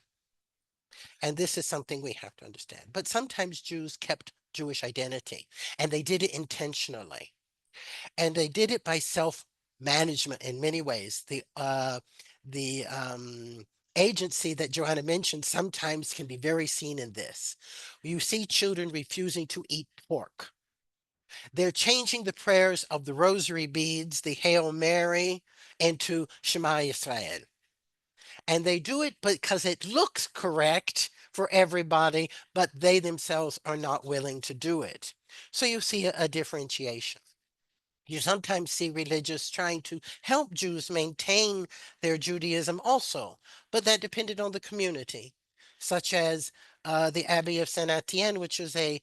And this is something we have to understand. But sometimes Jews kept Jewish identity, and they did it intentionally. And they did it by self-management in many ways. The agency that Joanna mentioned sometimes can be very seen in this. You see children refusing to eat pork. They're changing the prayers of the rosary beads, the Hail Mary, into Shema Yisrael. And they do it because it looks correct for everybody, but they themselves are not willing to do it. So you see a differentiation. You sometimes see religious trying to help Jews maintain their Judaism also, but that depended on the community, such as the Abbey of Saint Etienne, which is a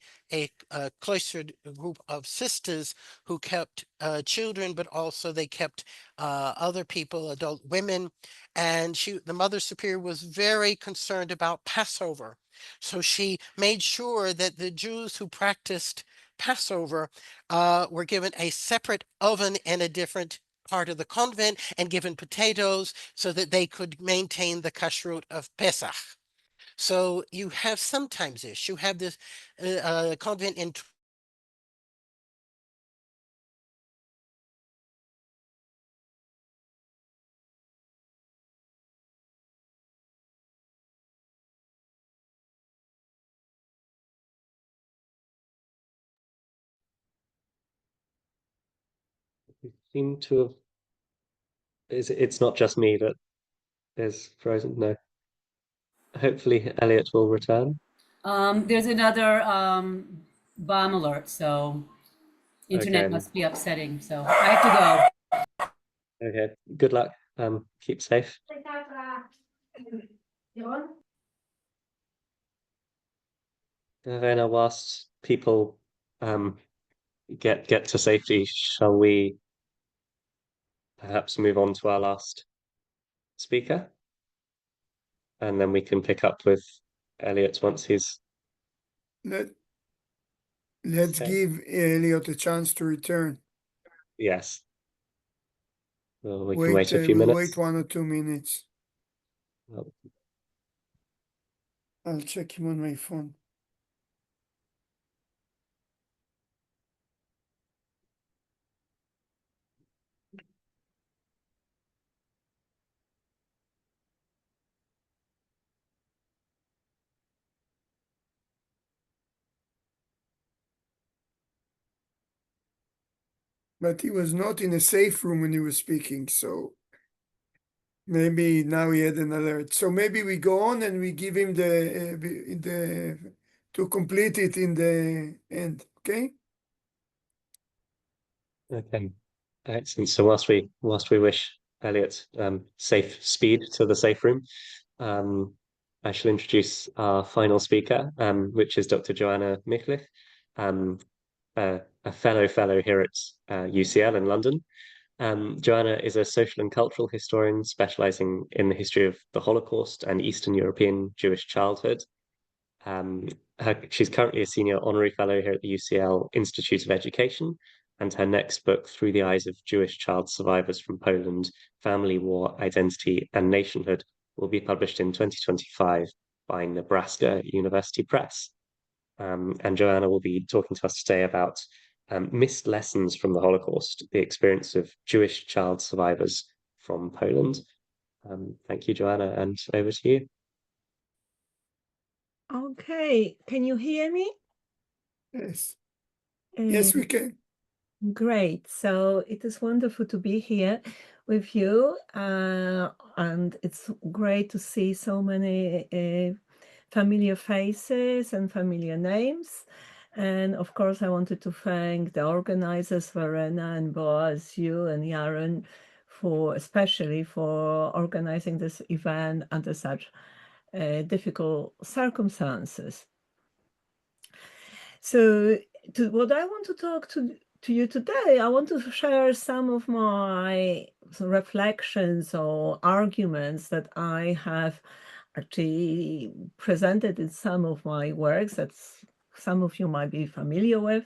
cloistered group of sisters who kept children, but also they kept other people, adult women. And the Mother Superior was very concerned about Passover. So she made sure that the Jews who practiced Passover were given a separate oven in a different part of the convent and given potatoes so that they could maintain the kashrut of Pesach. So you have sometimes this, you have this convent in We seem to have. It's not just me that is frozen. No. Hopefully, Eliot will return. There's another bomb alert, so internet Okay. must be upsetting. So I have to go. Okay. Good luck. Keep safe. Verena, whilst people get to safety, shall we perhaps move on to our last speaker? And then we can pick up with Eliot once he's Let's safe. give Eliot a chance to return. Yes. Well, we can wait a few We'll minutes. wait 1 or 2 minutes. Well, I'll check him on my phone. But he was not in a safe room when he was speaking, so maybe now he had an alert. So maybe we go on and we give him the to complete it in the end. Okay. Okay. Excellent. So whilst we wish Eliot safe speed to the safe room, I shall introduce our final speaker, which is Dr. Joanna Michlic, a fellow here at UCL in London. Joanna is a social and cultural historian specializing in the history of the Holocaust and Eastern European Jewish childhood. She's currently a senior honorary fellow here at the UCL Institute of Education, and her next book, Through the Eyes of Jewish Child Survivors from Poland, Family, War, Identity, and Nationhood, will be published in 2025 by Nebraska University Press. And Joanna will be talking to us today about missed lessons from the Holocaust, the experience of Jewish child survivors from Poland. Thank you, Joanna, and over to you. Okay, can you hear me? Yes. Yes, we can. Great. So it is wonderful to be here with you. And it's great to see so many familiar faces and familiar names. And of course, I wanted to thank the organizers, Verena and Boaz, you and Yaron, especially for organizing this event under such difficult circumstances. So what I want to talk to you today, I want to share some of my reflections or arguments that I have actually presented in some of my works that some of you might be familiar with.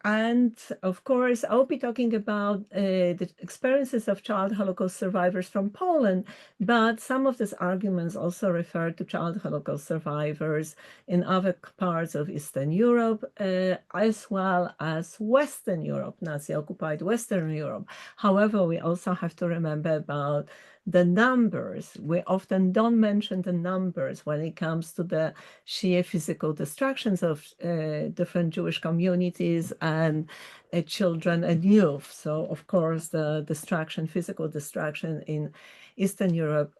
And of course, I'll be talking about the experiences of child Holocaust survivors from Poland, but some of these arguments also refer to child Holocaust survivors in other parts of Eastern Europe, as well as Western Europe, Nazi-occupied Western Europe. However, we also have to remember about the numbers. We often don't mention the numbers when it comes to the sheer physical destructions of different Jewish communities and children and youth. So, of course, the physical destruction in Eastern Europe,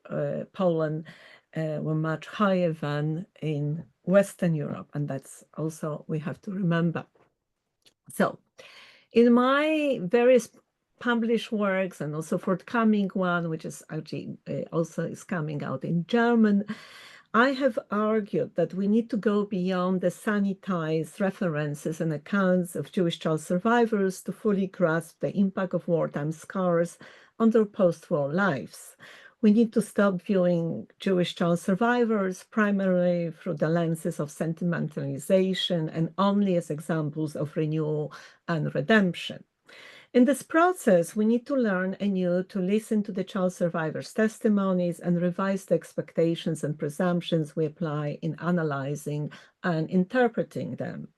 Poland, were much higher than in Western Europe. And that's also, we have to remember. So, in my various published works and also forthcoming one, which is actually also is coming out in German, I have argued that we need to go beyond the sanitized references and accounts of Jewish child survivors to fully grasp the impact of wartime scars on their post-war lives. We need to stop viewing Jewish child survivors primarily through the lenses of sentimentalization and only as examples of renewal and redemption. In this process, we need to learn anew to listen to the child survivors' testimonies and revise the expectations and presumptions we apply in analyzing and interpreting them.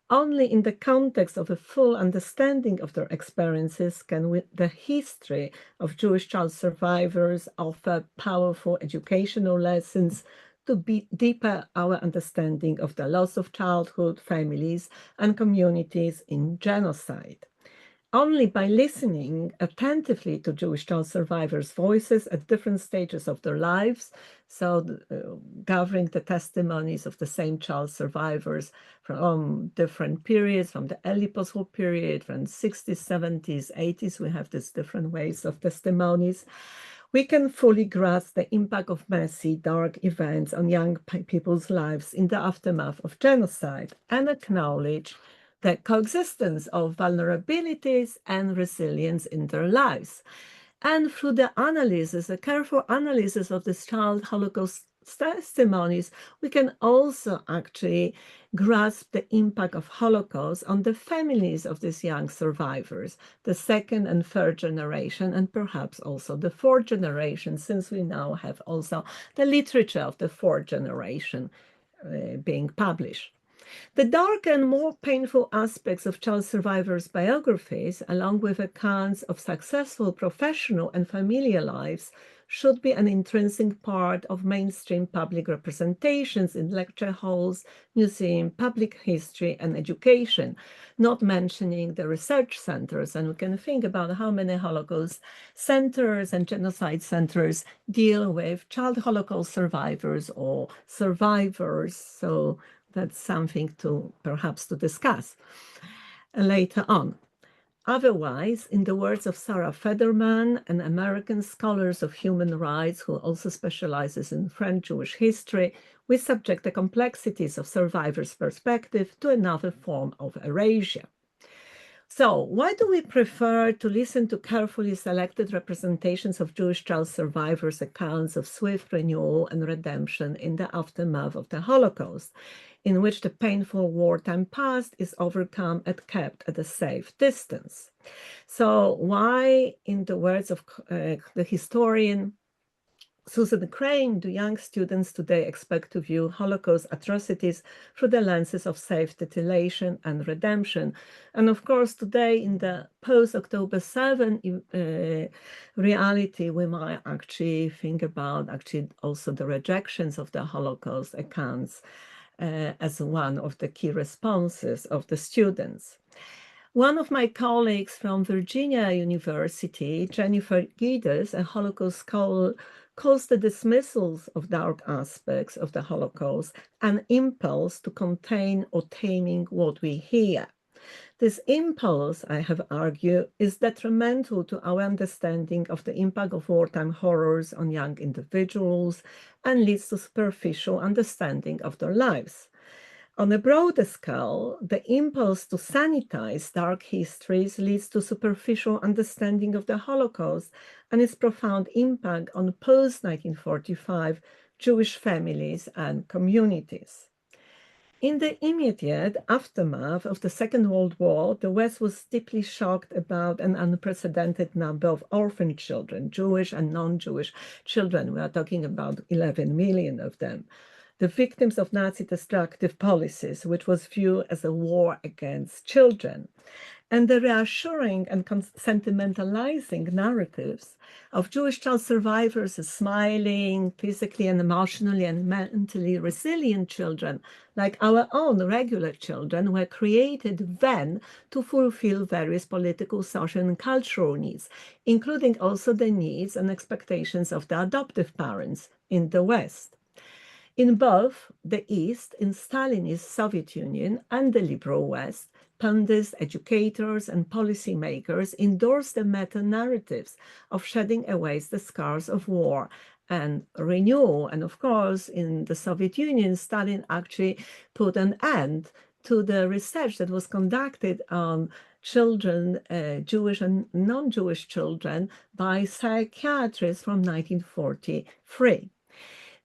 Only in the context of a full understanding of their experiences can the history of Jewish child survivors offer powerful educational lessons to deepen our understanding of the loss of childhood, families, and communities in genocide. Only by listening attentively to Jewish child survivors' voices at different stages of their lives, so gathering the testimonies of the same child survivors from different periods, from the early post-war period, from 60s, 70s, 80s, we have these different waves of testimonies, we can fully grasp the impact of messy, dark events on young people's lives in the aftermath of genocide and acknowledge the coexistence of vulnerabilities and resilience in their lives. And through the analysis, a careful analysis of this child Holocaust testimonies, we can also actually grasp the impact of Holocaust on the families of these young survivors, the second and third generation, and perhaps also the fourth generation, since we now have also the literature of the fourth generation being published. The dark and more painful aspects of child survivors' biographies, along with accounts of successful professional and familial lives, should be an intrinsic part of mainstream public representations in lecture halls, museum, public history, and education, not mentioning the research centers. And we can think about how many Holocaust centers and genocide centers deal with child Holocaust survivors or survivors. So that's something to perhaps to discuss later on. Otherwise, in the words of Sarah Federman, an American scholar of human rights who also specializes in French Jewish history, we subject the complexities of survivors' perspective to another form of erasure. So, why do we prefer to listen to carefully selected representations of Jewish child survivors' accounts of swift renewal and redemption in the aftermath of the Holocaust, in which the painful wartime past is overcome and kept at a safe distance? So, why, in the words of the historian Susan Crane, do young students today expect to view Holocaust atrocities through the lenses of safe titillation and redemption? And of course, today in the post-October 7 reality, we might actually think about also the rejections of the Holocaust accounts as one of the key responses of the students. One of my colleagues from Virginia University, Jennifer Gides, a Holocaust scholar, calls the dismissals of dark aspects of the Holocaust an impulse to contain or taming what we hear. This impulse, I have argued, is detrimental to our understanding of the impact of wartime horrors on young individuals and leads to superficial understanding of their lives. On a broader scale, the impulse to sanitize dark histories leads to superficial understanding of the Holocaust and its profound impact on post-1945 Jewish families and communities. In the immediate aftermath of the Second World War, the West was deeply shocked about an unprecedented number of orphan children, Jewish and non-Jewish children. We are talking about 11 million of them. The victims of Nazi destructive policies, which was viewed as a war against children, and the reassuring and sentimentalizing narratives of Jewish child survivors as smiling, physically and emotionally and mentally resilient children, like our own regular children, were created then to fulfill various political, social, and cultural needs, including also the needs and expectations of the adoptive parents in the West. In both the East, in Stalinist Soviet Union, and the liberal West, pundits, educators, and policymakers endorsed the meta-narratives of shedding away the scars of war and renewal. And of course, in the Soviet Union, Stalin actually put an end to the research that was conducted on children, Jewish and non-Jewish children, by psychiatrists from 1943.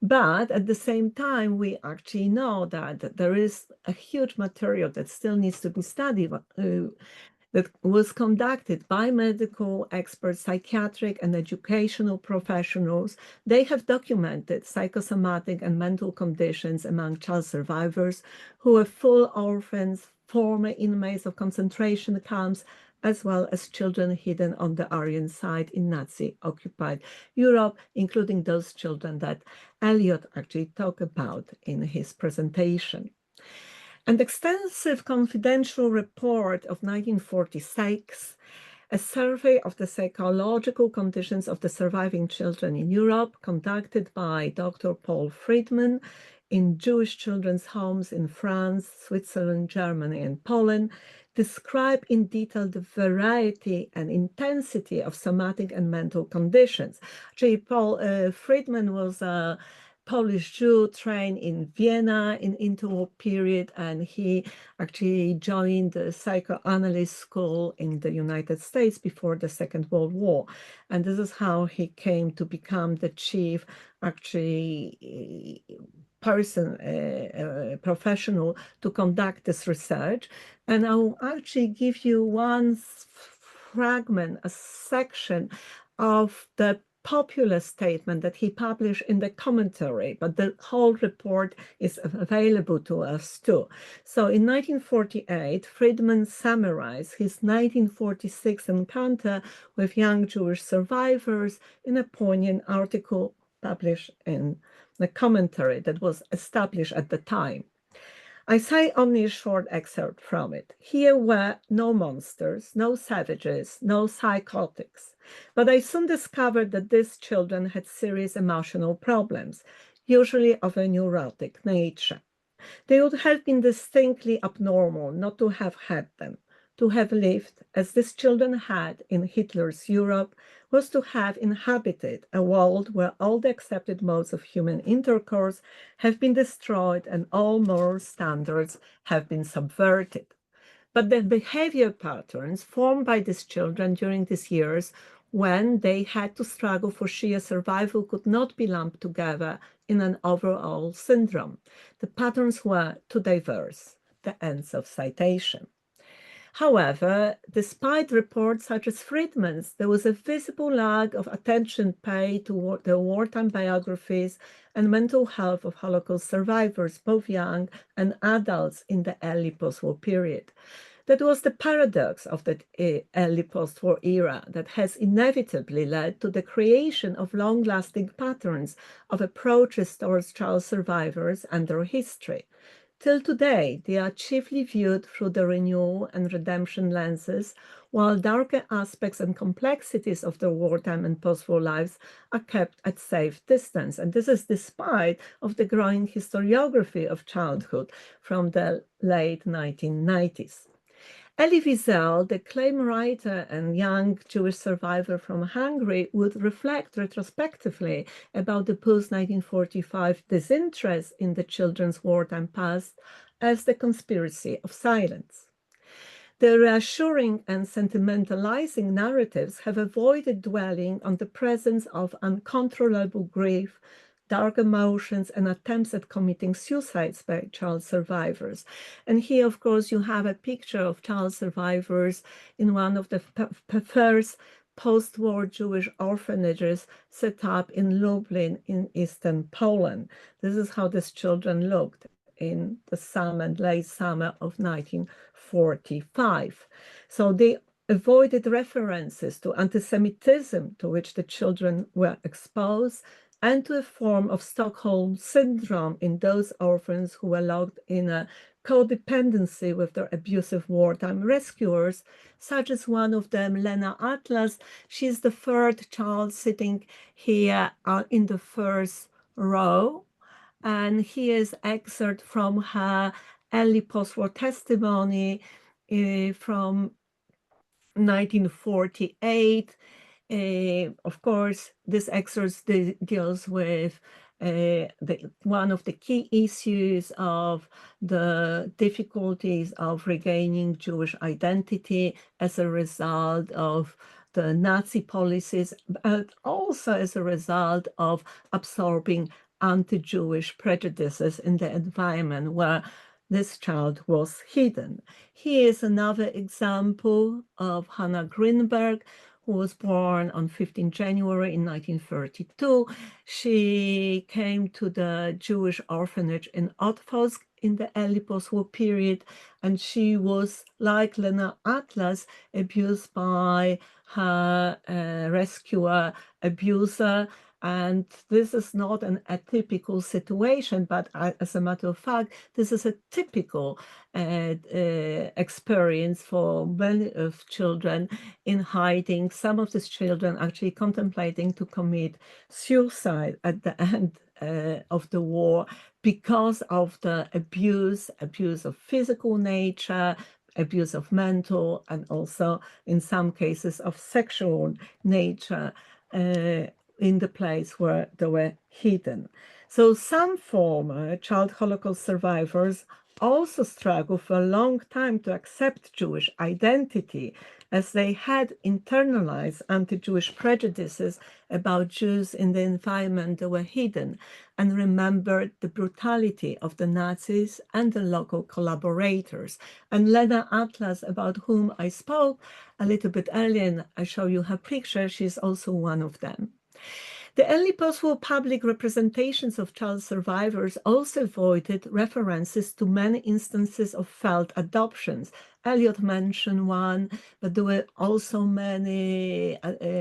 But at the same time, we actually know that there is a huge material that still needs to be studied, that was conducted by medical experts, psychiatric and educational professionals. They have documented psychosomatic and mental conditions among child survivors who were full orphans, former inmates of concentration camps, as well as children hidden on the Aryan side in Nazi-occupied Europe, including those children that Eliot actually talked about in his presentation. An extensive confidential report of 1946, a survey of the psychological conditions of the surviving children in Europe, conducted by Dr. Paul Friedman in Jewish children's homes in France, Switzerland, Germany, and Poland, describe in detail the variety and intensity of somatic and mental conditions. Actually, Paul Friedman was a Polish Jew trained in Vienna in interwar period, and he actually joined the psychoanalyst school in the United States before the Second World War. And this is how he came to become the chief, actually, professional to conduct this research. And I will actually give you one fragment, a section of the popular statement that he published in the commentary, but the whole report is available to us too. So in 1948, Friedman summarized his 1946 encounter with young Jewish survivors in a poignant article published in the commentary that was established at the time. I say only a short excerpt from it. Here were no monsters, no savages, no psychotics. But I soon discovered that these children had serious emotional problems, usually of a neurotic nature. They would have been distinctly abnormal not to have had them. To have lived, as these children had in Hitler's Europe, was to have inhabited a world where all the accepted modes of human intercourse have been destroyed and all moral standards have been subverted. But the behavior patterns formed by these children during these years, when they had to struggle for sheer survival, could not be lumped together in an overall syndrome. The patterns were too diverse. The ends of citation. However, despite reports such as Friedman's, there was a visible lack of attention paid to the wartime biographies and mental health of Holocaust survivors, both young and adults, in the early post-war period. That was the paradox of that early post-war era that has inevitably led to the creation of long-lasting patterns of approaches towards child survivors and their history. Till today, they are chiefly viewed through the renewal and redemption lenses, while darker aspects and complexities of their wartime and post-war lives are kept at safe distance. And this is despite of the growing historiography of childhood from the late 1990s. Elie Wiesel, the claim writer and young Jewish survivor from Hungary, would reflect retrospectively about the post-1945 disinterest in the children's wartime past as the conspiracy of silence. The reassuring and sentimentalizing narratives have avoided dwelling on the presence of uncontrollable grief, dark emotions, and attempts at committing suicides by child survivors. And here, of course, you have a picture of child survivors in one of the first post-war Jewish orphanages set up in Lublin in eastern Poland. This is how these children looked in the summer, late summer of 1945. So they avoided references to anti-Semitism to which the children were exposed, and to a form of Stockholm syndrome in those orphans who were locked in a codependency with their abusive wartime rescuers, such as one of them, Lena Atlas. She's the third child sitting here in the first row. And here's excerpt from her early post-war testimony from 1948. Of course, this excerpt deals with one of the key issues of the difficulties of regaining Jewish identity as a result of the Nazi policies, but also as a result of absorbing anti-Jewish prejudices in the environment where this child was hidden. Here is another example of Hannah Greenberg, who was born on 15 January in 1932. She came to the Jewish orphanage in Otwock in the early post-war period, and she was, like Lena Atlas, abused by her rescuer abuser. And this is not an atypical situation, but as a matter of fact, this is a typical experience for many of children in hiding. Some of these children actually contemplating to commit suicide at the end of the war because of the abuse of physical nature, abuse of mental, and also in some cases of sexual nature in the place where they were hidden. So some former child Holocaust survivors also struggled for a long time to accept Jewish identity, as they had internalized anti-Jewish prejudices about Jews in the environment they were hidden, and remembered the brutality of the Nazis and the local collaborators. And Lena Atlas, about whom I spoke a little bit earlier, and I show you her picture, she's also one of them. The early post-war public representations of child survivors also avoided references to many instances of failed adoptions. Eliot mentioned one, but there were also many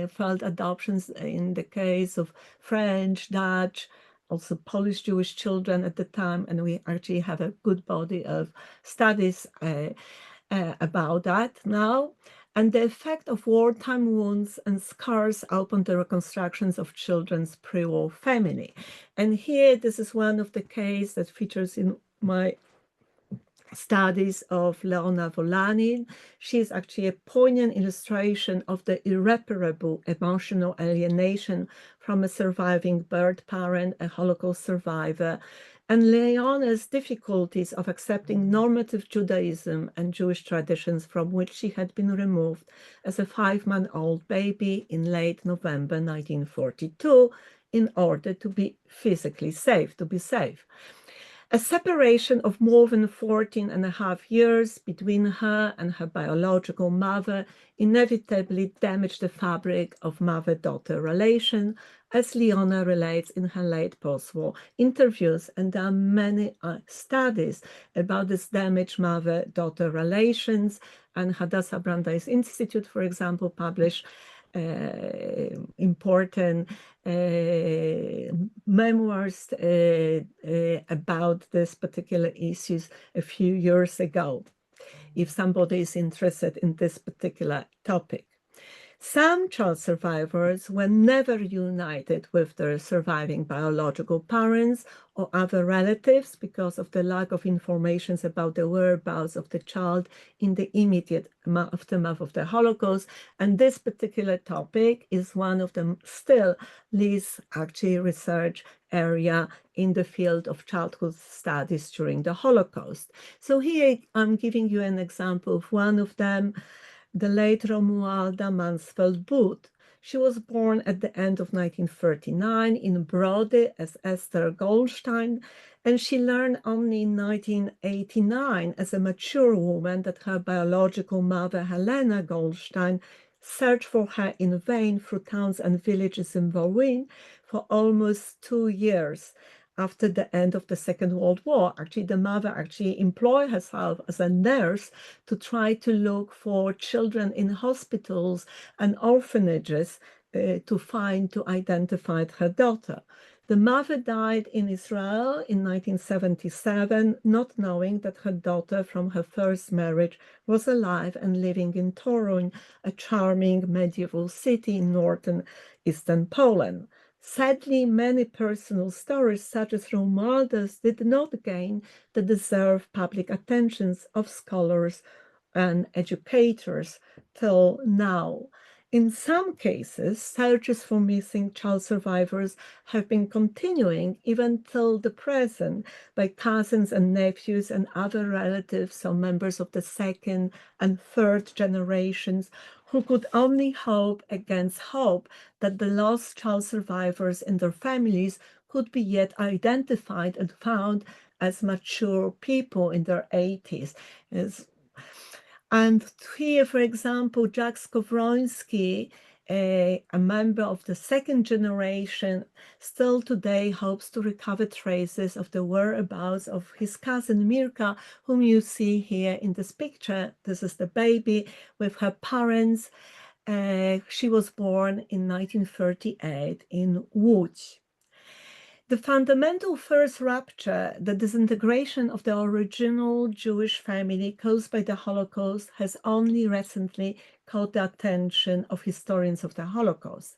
failed adoptions in the case of French, Dutch, also Polish Jewish children at the time, and we actually have a good body of studies about that now. And the effect of wartime wounds and scars upon the reconstructions of children's pre-war family. And here, this is one of the cases that features in my studies of Leona Volanin. She is actually a poignant illustration of the irreparable emotional alienation from a surviving birth parent, a Holocaust survivor, and Leona's difficulties of accepting normative Judaism and Jewish traditions from which she had been removed as a 5-month-old baby in late November 1942 in order to be physically safe, A separation of more than 14 and a half years between her and her biological mother inevitably damaged the fabric of mother-daughter relation, as Leona relates in her late post-war interviews, and there are many studies about this damaged mother-daughter relations, and Hadassah Brandeis Institute, for example, published important memoirs about this particular issues a few years ago, if somebody is interested in this particular topic. Some child survivors were never united with their surviving biological parents or other relatives because of the lack of information about the whereabouts of the child in the immediate aftermath of the Holocaust. And this particular topic is one of the still least actually research area in the field of childhood studies during the Holocaust. So here I'm giving you an example of one of them, the late Romualda Mansfeld-Booth. She was born at the end of 1939 in Brody as Esther Goldstein, and she learned only in 1989 as a mature woman that her biological mother, Helena Goldstein, searched for her in vain through towns and villages in Wołyń for almost 2 years. After the end of the Second World War, actually the mother actually employed herself as a nurse to try to look for children in hospitals and orphanages to identify her daughter. The mother died in Israel in 1977, not knowing that her daughter from her first marriage was alive and living in Toruń, a charming medieval city in northern eastern Poland. Sadly, many personal stories, such as Romualda's, did not gain the deserved public attentions of scholars and educators till now. In some cases, searches for missing child survivors have been continuing even till the present by cousins and nephews and other relatives or members of the second and third generations who could only hope against hope that the lost child survivors and their families could be yet identified and found as mature people in their 80s. And here, for example, Jack Skowroński, a member of the second generation, still today hopes to recover traces of the whereabouts of his cousin Mirka, whom you see here in this picture. This is the baby with her parents. She was born in 1938 in Łódź. The fundamental first rupture, the disintegration of the original Jewish family caused by the Holocaust, has only recently caught the attention of historians of the Holocaust.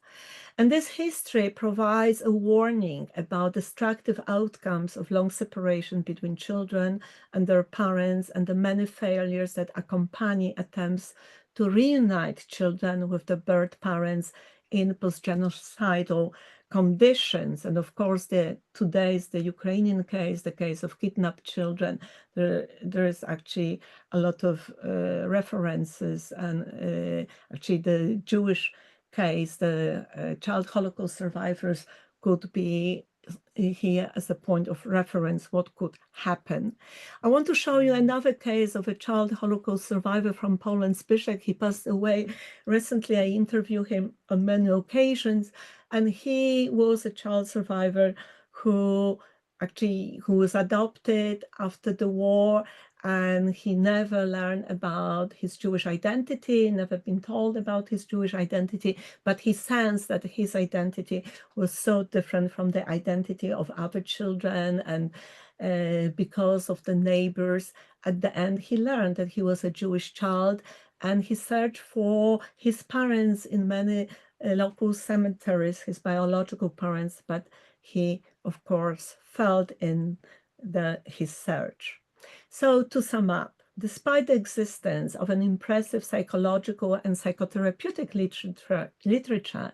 And this history provides a warning about destructive outcomes of long separation between children and their parents and the many failures that accompany attempts to reunite children with their birth parents in post-genocidal conditions. And of course, today's the Ukrainian case, the case of kidnapped children, there is actually a lot of references, and actually the Jewish case, the child Holocaust survivors could be here as a point of reference what could happen. I want to show you another case of a child Holocaust survivor from Poland, Zbyszek. He passed away recently. I interviewed him on many occasions, and he was a child survivor who was adopted after the war, and he never learned about his Jewish identity, never been told about his Jewish identity, but he sensed that his identity was so different from the identity of other children, and because of the neighbors, at the end he learned that he was a Jewish child, and he searched for his parents in many local cemeteries, his biological parents, but he, of course, failed in his search. So to sum up, despite the existence of an impressive psychological and psychotherapeutic literature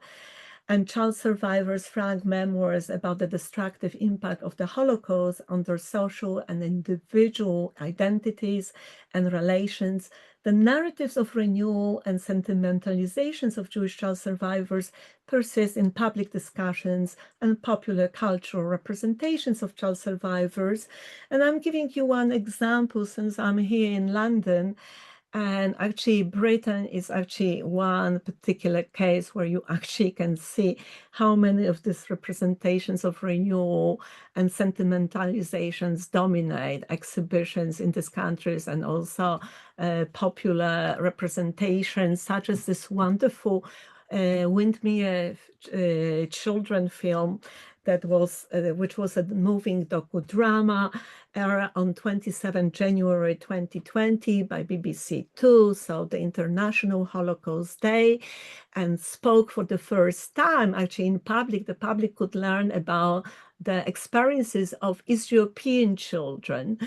and child survivors' frank memoirs about the destructive impact of the Holocaust on their social and individual identities and relations, the narratives of renewal and sentimentalizations of Jewish child survivors persist in public discussions and popular cultural representations of child survivors. And I'm giving you one example since I'm here in London. And actually, Britain is actually one particular case where you actually can see how many of these representations of renewal and sentimentalizations dominate exhibitions in these countries, and also popular representations, such as this wonderful Windmere children film that was which was a moving docudrama aired on 27 January 2020 by BBC Two, so the International Holocaust Day, and spoke for the first time actually in public. The public could learn about the experiences of East European children,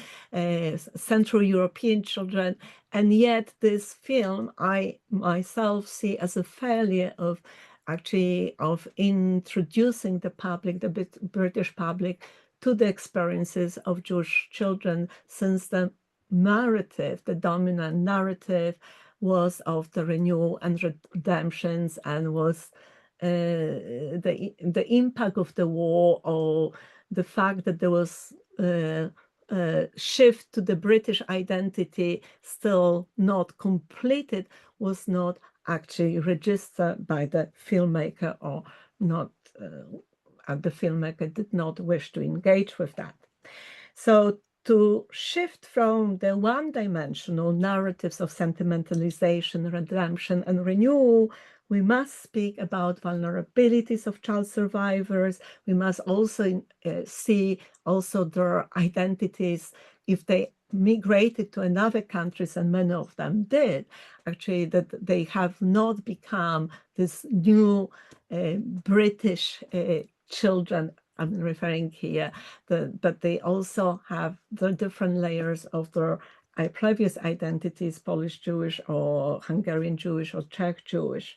Central European children, and yet this film I myself see as a failure of introducing the public, the British public, to the experiences of Jewish children, since the narrative, the dominant narrative, was of the renewal and redemptions, and was the impact of the war, or the fact that there was a shift to the British identity still not completed, was not actually registered by the filmmaker, or not. The filmmaker did not wish to engage with that. So to shift from the one-dimensional narratives of sentimentalization, redemption, and renewal, we must speak about vulnerabilities of child survivors. We must also see also their identities, if they migrated to another countries, and many of them did, actually, that they have not become this new British children. I'm referring here, but they also have the different layers of their previous identities, Polish Jewish or Hungarian Jewish or Czech Jewish.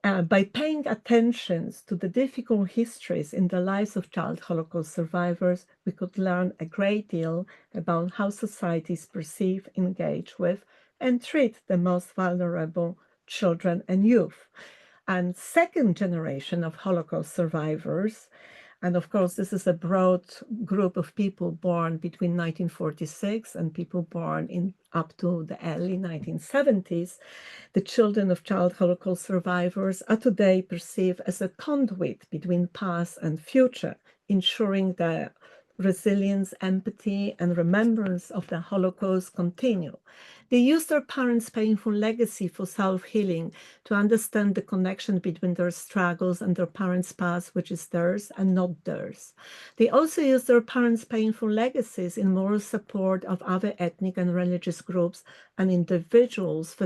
By paying attention to the difficult histories in the lives of child Holocaust survivors, we could learn a great deal about how societies perceive, engage with, and treat the most vulnerable children and youth. And second generation of Holocaust survivors, and of course, this is a broad group of people born between 1946 and people born in up to the early 1970s. The children of child Holocaust survivors are today perceived as a conduit between past and future, ensuring that resilience, empathy, and remembrance of the Holocaust continue. They use their parents' painful legacy for self-healing, to understand the connection between their struggles and their parents' past, which is theirs and not theirs. They also use their parents' painful legacies in moral support of other ethnic and religious groups and individuals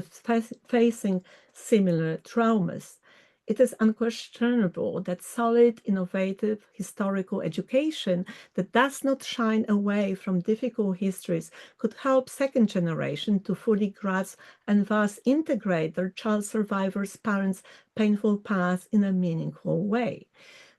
facing similar traumas. It is unquestionable that solid, innovative historical education that does not shy away from difficult histories could help second generation to fully grasp and thus integrate their child survivors' parents' painful past in a meaningful way.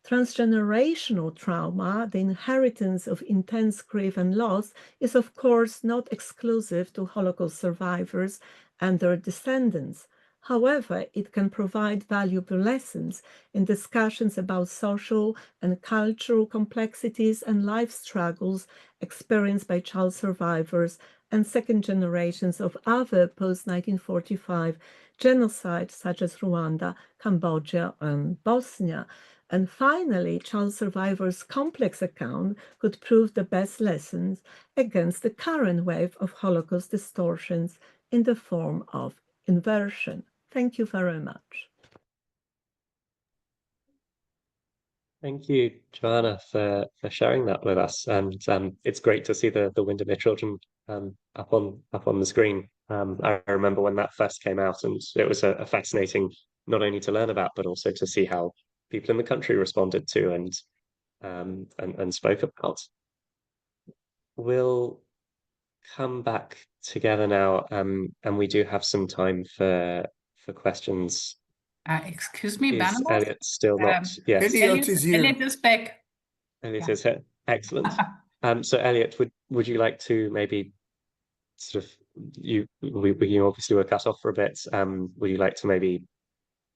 Transgenerational trauma, the inheritance of intense grief and loss, is of course not exclusive to Holocaust survivors and their descendants. However, it can provide valuable lessons in discussions about social and cultural complexities and life struggles experienced by child survivors and second generations of other post-1945 genocides such as Rwanda, Cambodia, and Bosnia. And finally, child survivors' complex account could prove the best lessons against the current wave of Holocaust distortions in the form of inversion. Thank you very much. Thank you, Joanna, for sharing that with us. And it's great to see the Windermere children up on the screen. I remember when that first came out, and it was a fascinating, not only to learn about, but also to see how people in the country responded to and spoke about. We'll come back together now, and we do have some time for questions Excuse me, Is Barnabas? Eliot still not? Yes, Eliot is here. Eliot is back. Eliot Yeah. is here. Excellent. So Eliot, would you like to maybe sort of you obviously were cut off for a bit. Would you like to maybe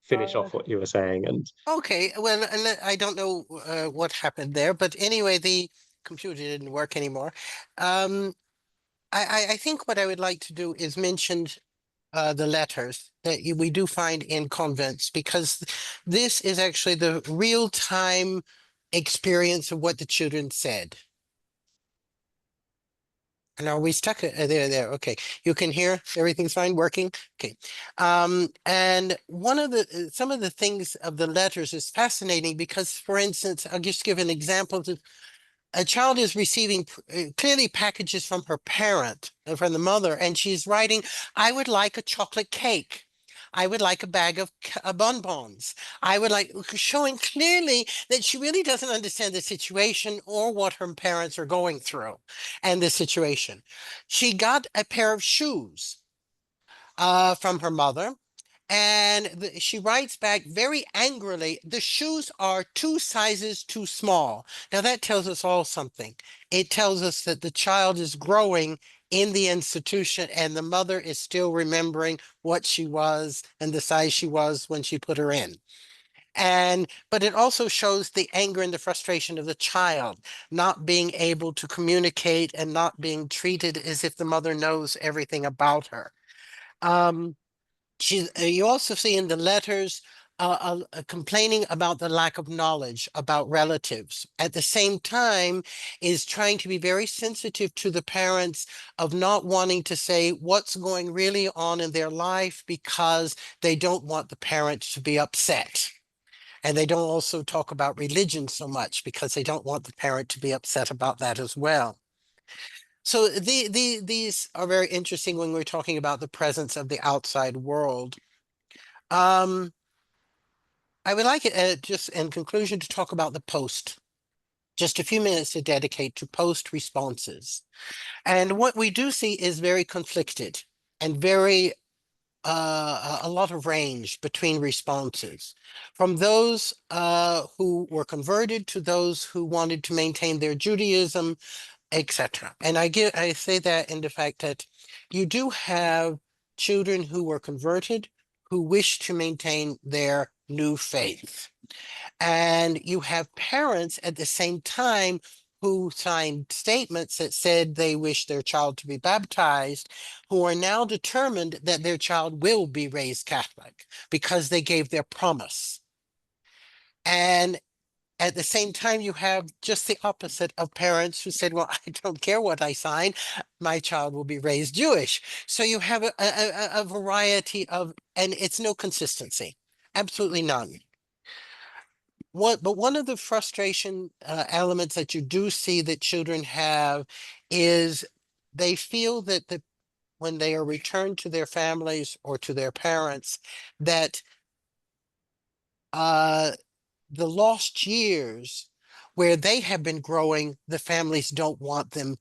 finish off what you were saying? And Okay, well, I don't know what happened there, but anyway, the computer didn't work anymore. I think what I would like to do is mention the letters that we do find in convents, because this is actually the real-time experience of what the children said. And are we stuck? There. Okay. You can hear everything's fine, working. Okay. And some of the things of the letters is fascinating because, for instance, I'll just give an example. A child is receiving clearly packages from her parent, from the mother, and she's writing, "I would like a chocolate cake. I would like a bag of bonbons. I would like," showing clearly that she really doesn't understand the situation or what her parents are going through and the situation. She got a pair of shoes from her mother. And she writes back very angrily, "The shoes are 2 sizes too small." Now that tells us all something. It tells us that the child is growing in the institution and the mother is still remembering what she was and the size she was when she put her in. But it also shows the anger and the frustration of the child, not being able to communicate and not being treated as if the mother knows everything about her. You also see in the letters complaining about the lack of knowledge about relatives. At the same time, is trying to be very sensitive to the parents of not wanting to say what's going really on in their life because they don't want the parents to be upset. And they don't also talk about religion so much because they don't want the parent to be upset about that as well. So these are very interesting when we're talking about the presence of the outside world. I would like just in conclusion to talk about the post. Just a few minutes to dedicate to post responses. And what we do see is very conflicted and very a lot of range between responses, from those who were converted to those who wanted to maintain their Judaism, etc. And I say that in the fact that you do have children who were converted who wish to maintain their new faith. And you have parents at the same time who signed statements that said they wish their child to be baptized, who are now determined that their child will be raised Catholic because they gave their promise. And at the same time, you have just the opposite of parents who said, "Well, I don't care what I sign, my child will be raised Jewish." So you have a variety of, and it's no consistency, absolutely none. But one of the frustration elements that you do see that children have is they feel that when they are returned to their families or to their parents, that the lost years where they have been growing, the families don't want them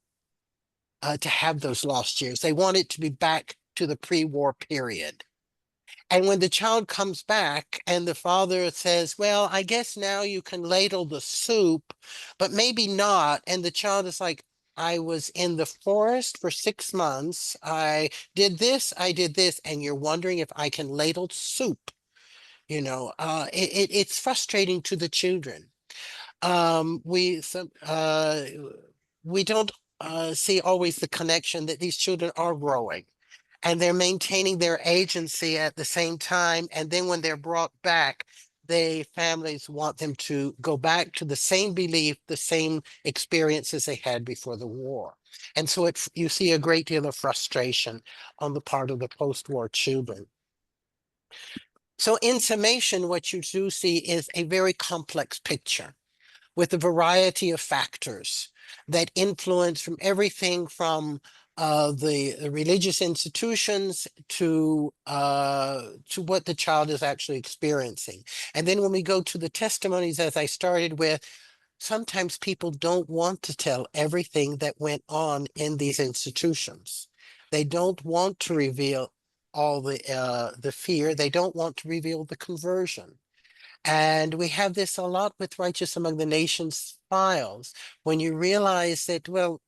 to have those lost years. They want it to be back to the pre-war period. And when the child comes back and the father says, "Well, I guess now you can ladle the soup, but maybe not." And the child is like, "I was in the forest for 6 months. I did this, and you're wondering if I can ladle soup." It's frustrating to the children. We don't see always the connection that these children are growing and they're maintaining their agency at the same time. And then when they're brought back, families want them to go back to the same belief, the same experiences they had before the war. And so you see a great deal of frustration on the part of the post-war children. So in summation, what you do see is a very complex picture with a variety of factors that influence from everything from the religious institutions to what the child is actually experiencing. And then when we go to the testimonies, as I started with, sometimes people don't want to tell everything that went on in these institutions. They don't want to reveal all the fear. They don't want to reveal the conversion. And we have this a lot with Righteous Among the Nations files, when you realize that, well,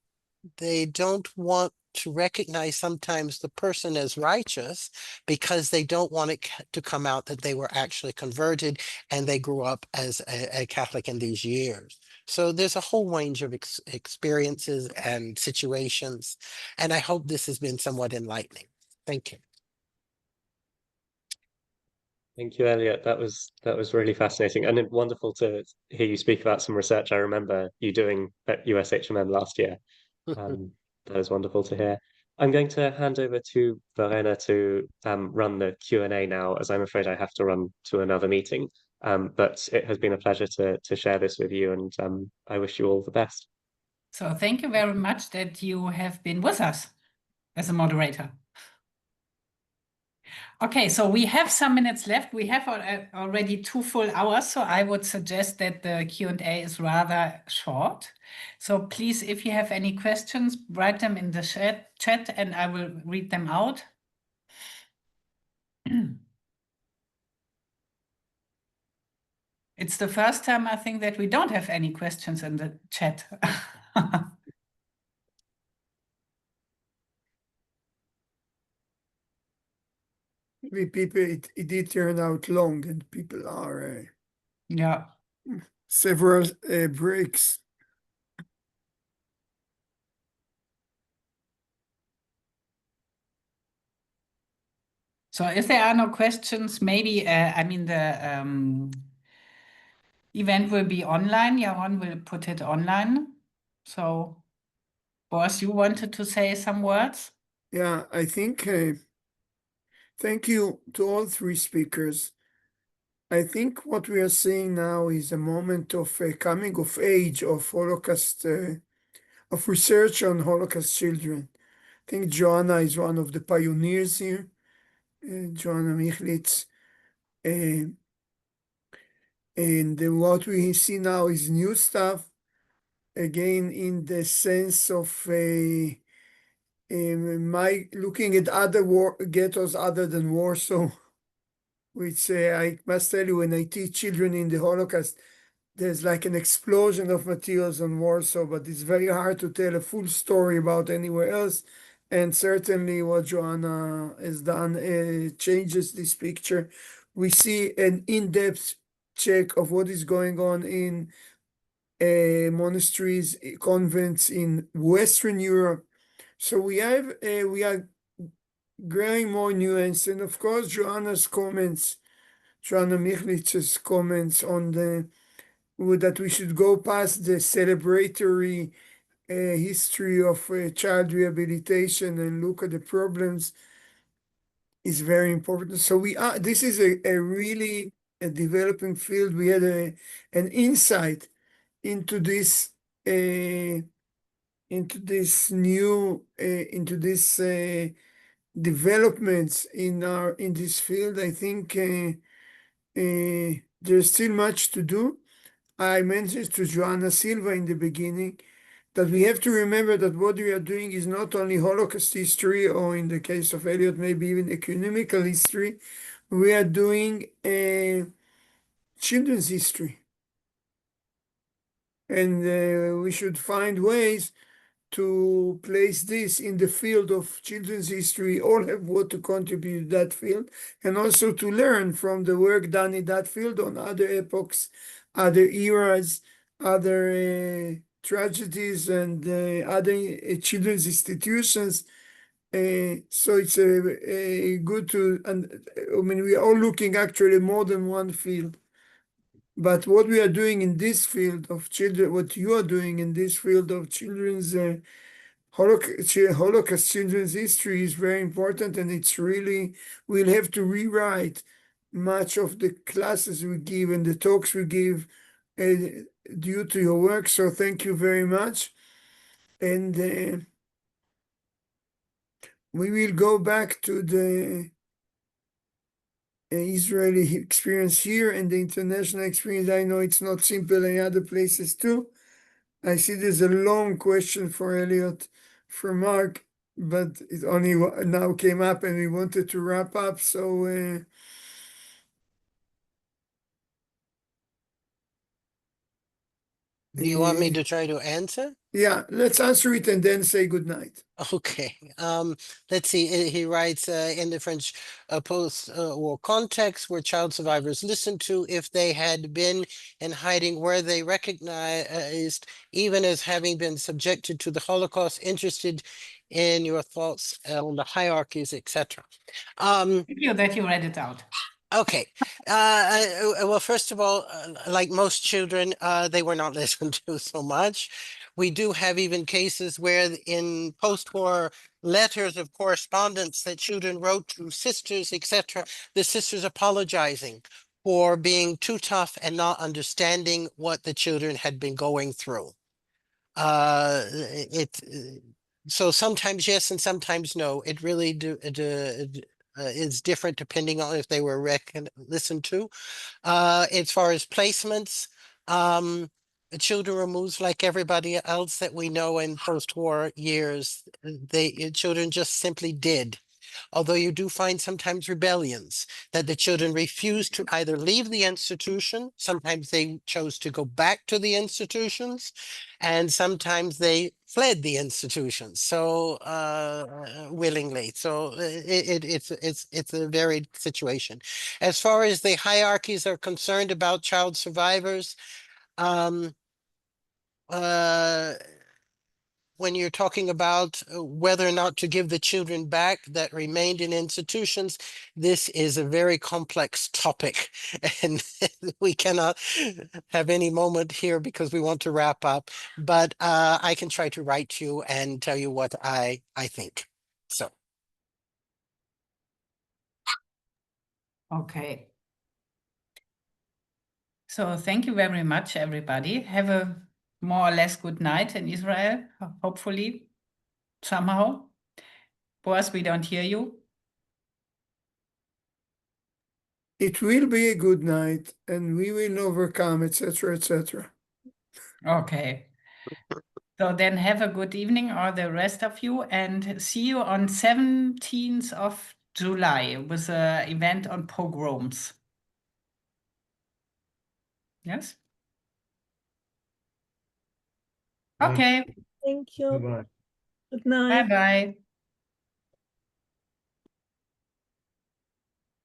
they don't want to recognize sometimes the person as righteous because they don't want it to come out that they were actually converted and they grew up as a Catholic in these years. So there's a whole range of experiences and situations, and I hope this has been somewhat enlightening. Thank you. Thank you, Eliot. That was really fascinating and wonderful to hear you speak about some research I remember you doing at USHMM last year. That is wonderful to hear. I'm going to hand over to Verena to run the Q&A now, as I'm afraid I have to run to another meeting. But it has been a pleasure to share this with you, and I wish you all the best. So thank you very much that you have been with us as a moderator. Okay, so we have some minutes left. We have already 2 full hours, so I would suggest that the Q&A is rather short. So please, if you have any questions, write them in the chat and I will read them out. It's the first time, I think, that we don't have any questions in the chat. Maybe people, it did turn out long, and people are Yeah. several breaks. So if there are no questions, maybe, I mean, the event will be online. Yaron will put it online. So, Boaz, you wanted to say some words? Yeah, I think, thank you to all 3 speakers. I think what we are seeing now is a moment of coming of age of Holocaust, of research on Holocaust children. I think Joanna is one of the pioneers here, Joanna Michlic. And what we see now is new stuff, again, in the sense of my looking at other ghettos other than Warsaw, which I must tell you, when I teach children in the Holocaust, there's like an explosion of materials on Warsaw, but it's very hard to tell a full story about anywhere else. And certainly what Joanna has done changes this picture. We see an in-depth check of what is going on in monasteries, convents in Western Europe. So we are growing more nuance, and of course Joanna's comments, Joanna Michlic's comments on that we should go past the celebratory history of child rehabilitation and look at the problems is very important. So this is a really developing field. We had an insight into this developments in this field. I think there's still much to do. I mentioned to Joanna Sliwa in the beginning that we have to remember that what we are doing is not only Holocaust history, or in the case of Eliot, maybe even economical history. We are doing children's history. And we should find ways to place this in the field of children's history. All have what to contribute to that field, and also to learn from the work done in that field on other epochs, other eras, other tragedies, and other children's institutions. So it's good to, and I mean, we are all looking actually more than one field. But what we are doing in this field of children, what you are doing in this field of children's Holocaust children's history is very important, and it's really, we'll have to rewrite much of the classes we give and the talks we give due to your work. So thank you very much. And we will go back to the Israeli experience here and the international experience. I know it's not simple in other places too. I see there's a long question for Eliot, from Mark. but it only now came up and we wanted to wrap up. So Do you want me to try to answer? yeah, let's answer it and then say good night. Okay. Let's see. He writes in the French post-war context, were child survivors listened to if they had been in hiding, were they recognized even as having been subjected to the Holocaust? Interested in your thoughts on the hierarchies, etc. Thank you that you read it out. Okay. Well, first of all, like most children, they were not listened to so much. We do have even cases where in post-war letters of correspondence that children wrote to sisters, etc., the sisters apologizing for being too tough and not understanding what the children had been going through. So sometimes yes and sometimes no. It really is different depending on if they were listened to. As far as placements, the children were moved like everybody else that we know in post-war years. Children just simply did. Although you do find sometimes rebellions that the children refused to either leave the institution, sometimes they chose to go back to the institutions, and sometimes they fled the institutions so willingly. So it's a varied situation. As far as the hierarchies are concerned about child survivors, when you're talking about whether or not to give the children back that remained in institutions, this is a very complex topic. And we cannot have any moment here because we want to wrap up. But I can try to write to you and tell you what I think. So. Okay. So thank you very much, everybody. Have a more or less good night in Israel, hopefully, somehow. Boaz, we don't hear you. It will be a good night and we will overcome, etc., etc. Okay. So then have a good evening, all the rest of you, and see you on 17th of July with an event on pogroms. Yes? Okay. Thank you. Bye-bye. Good night. Bye-bye.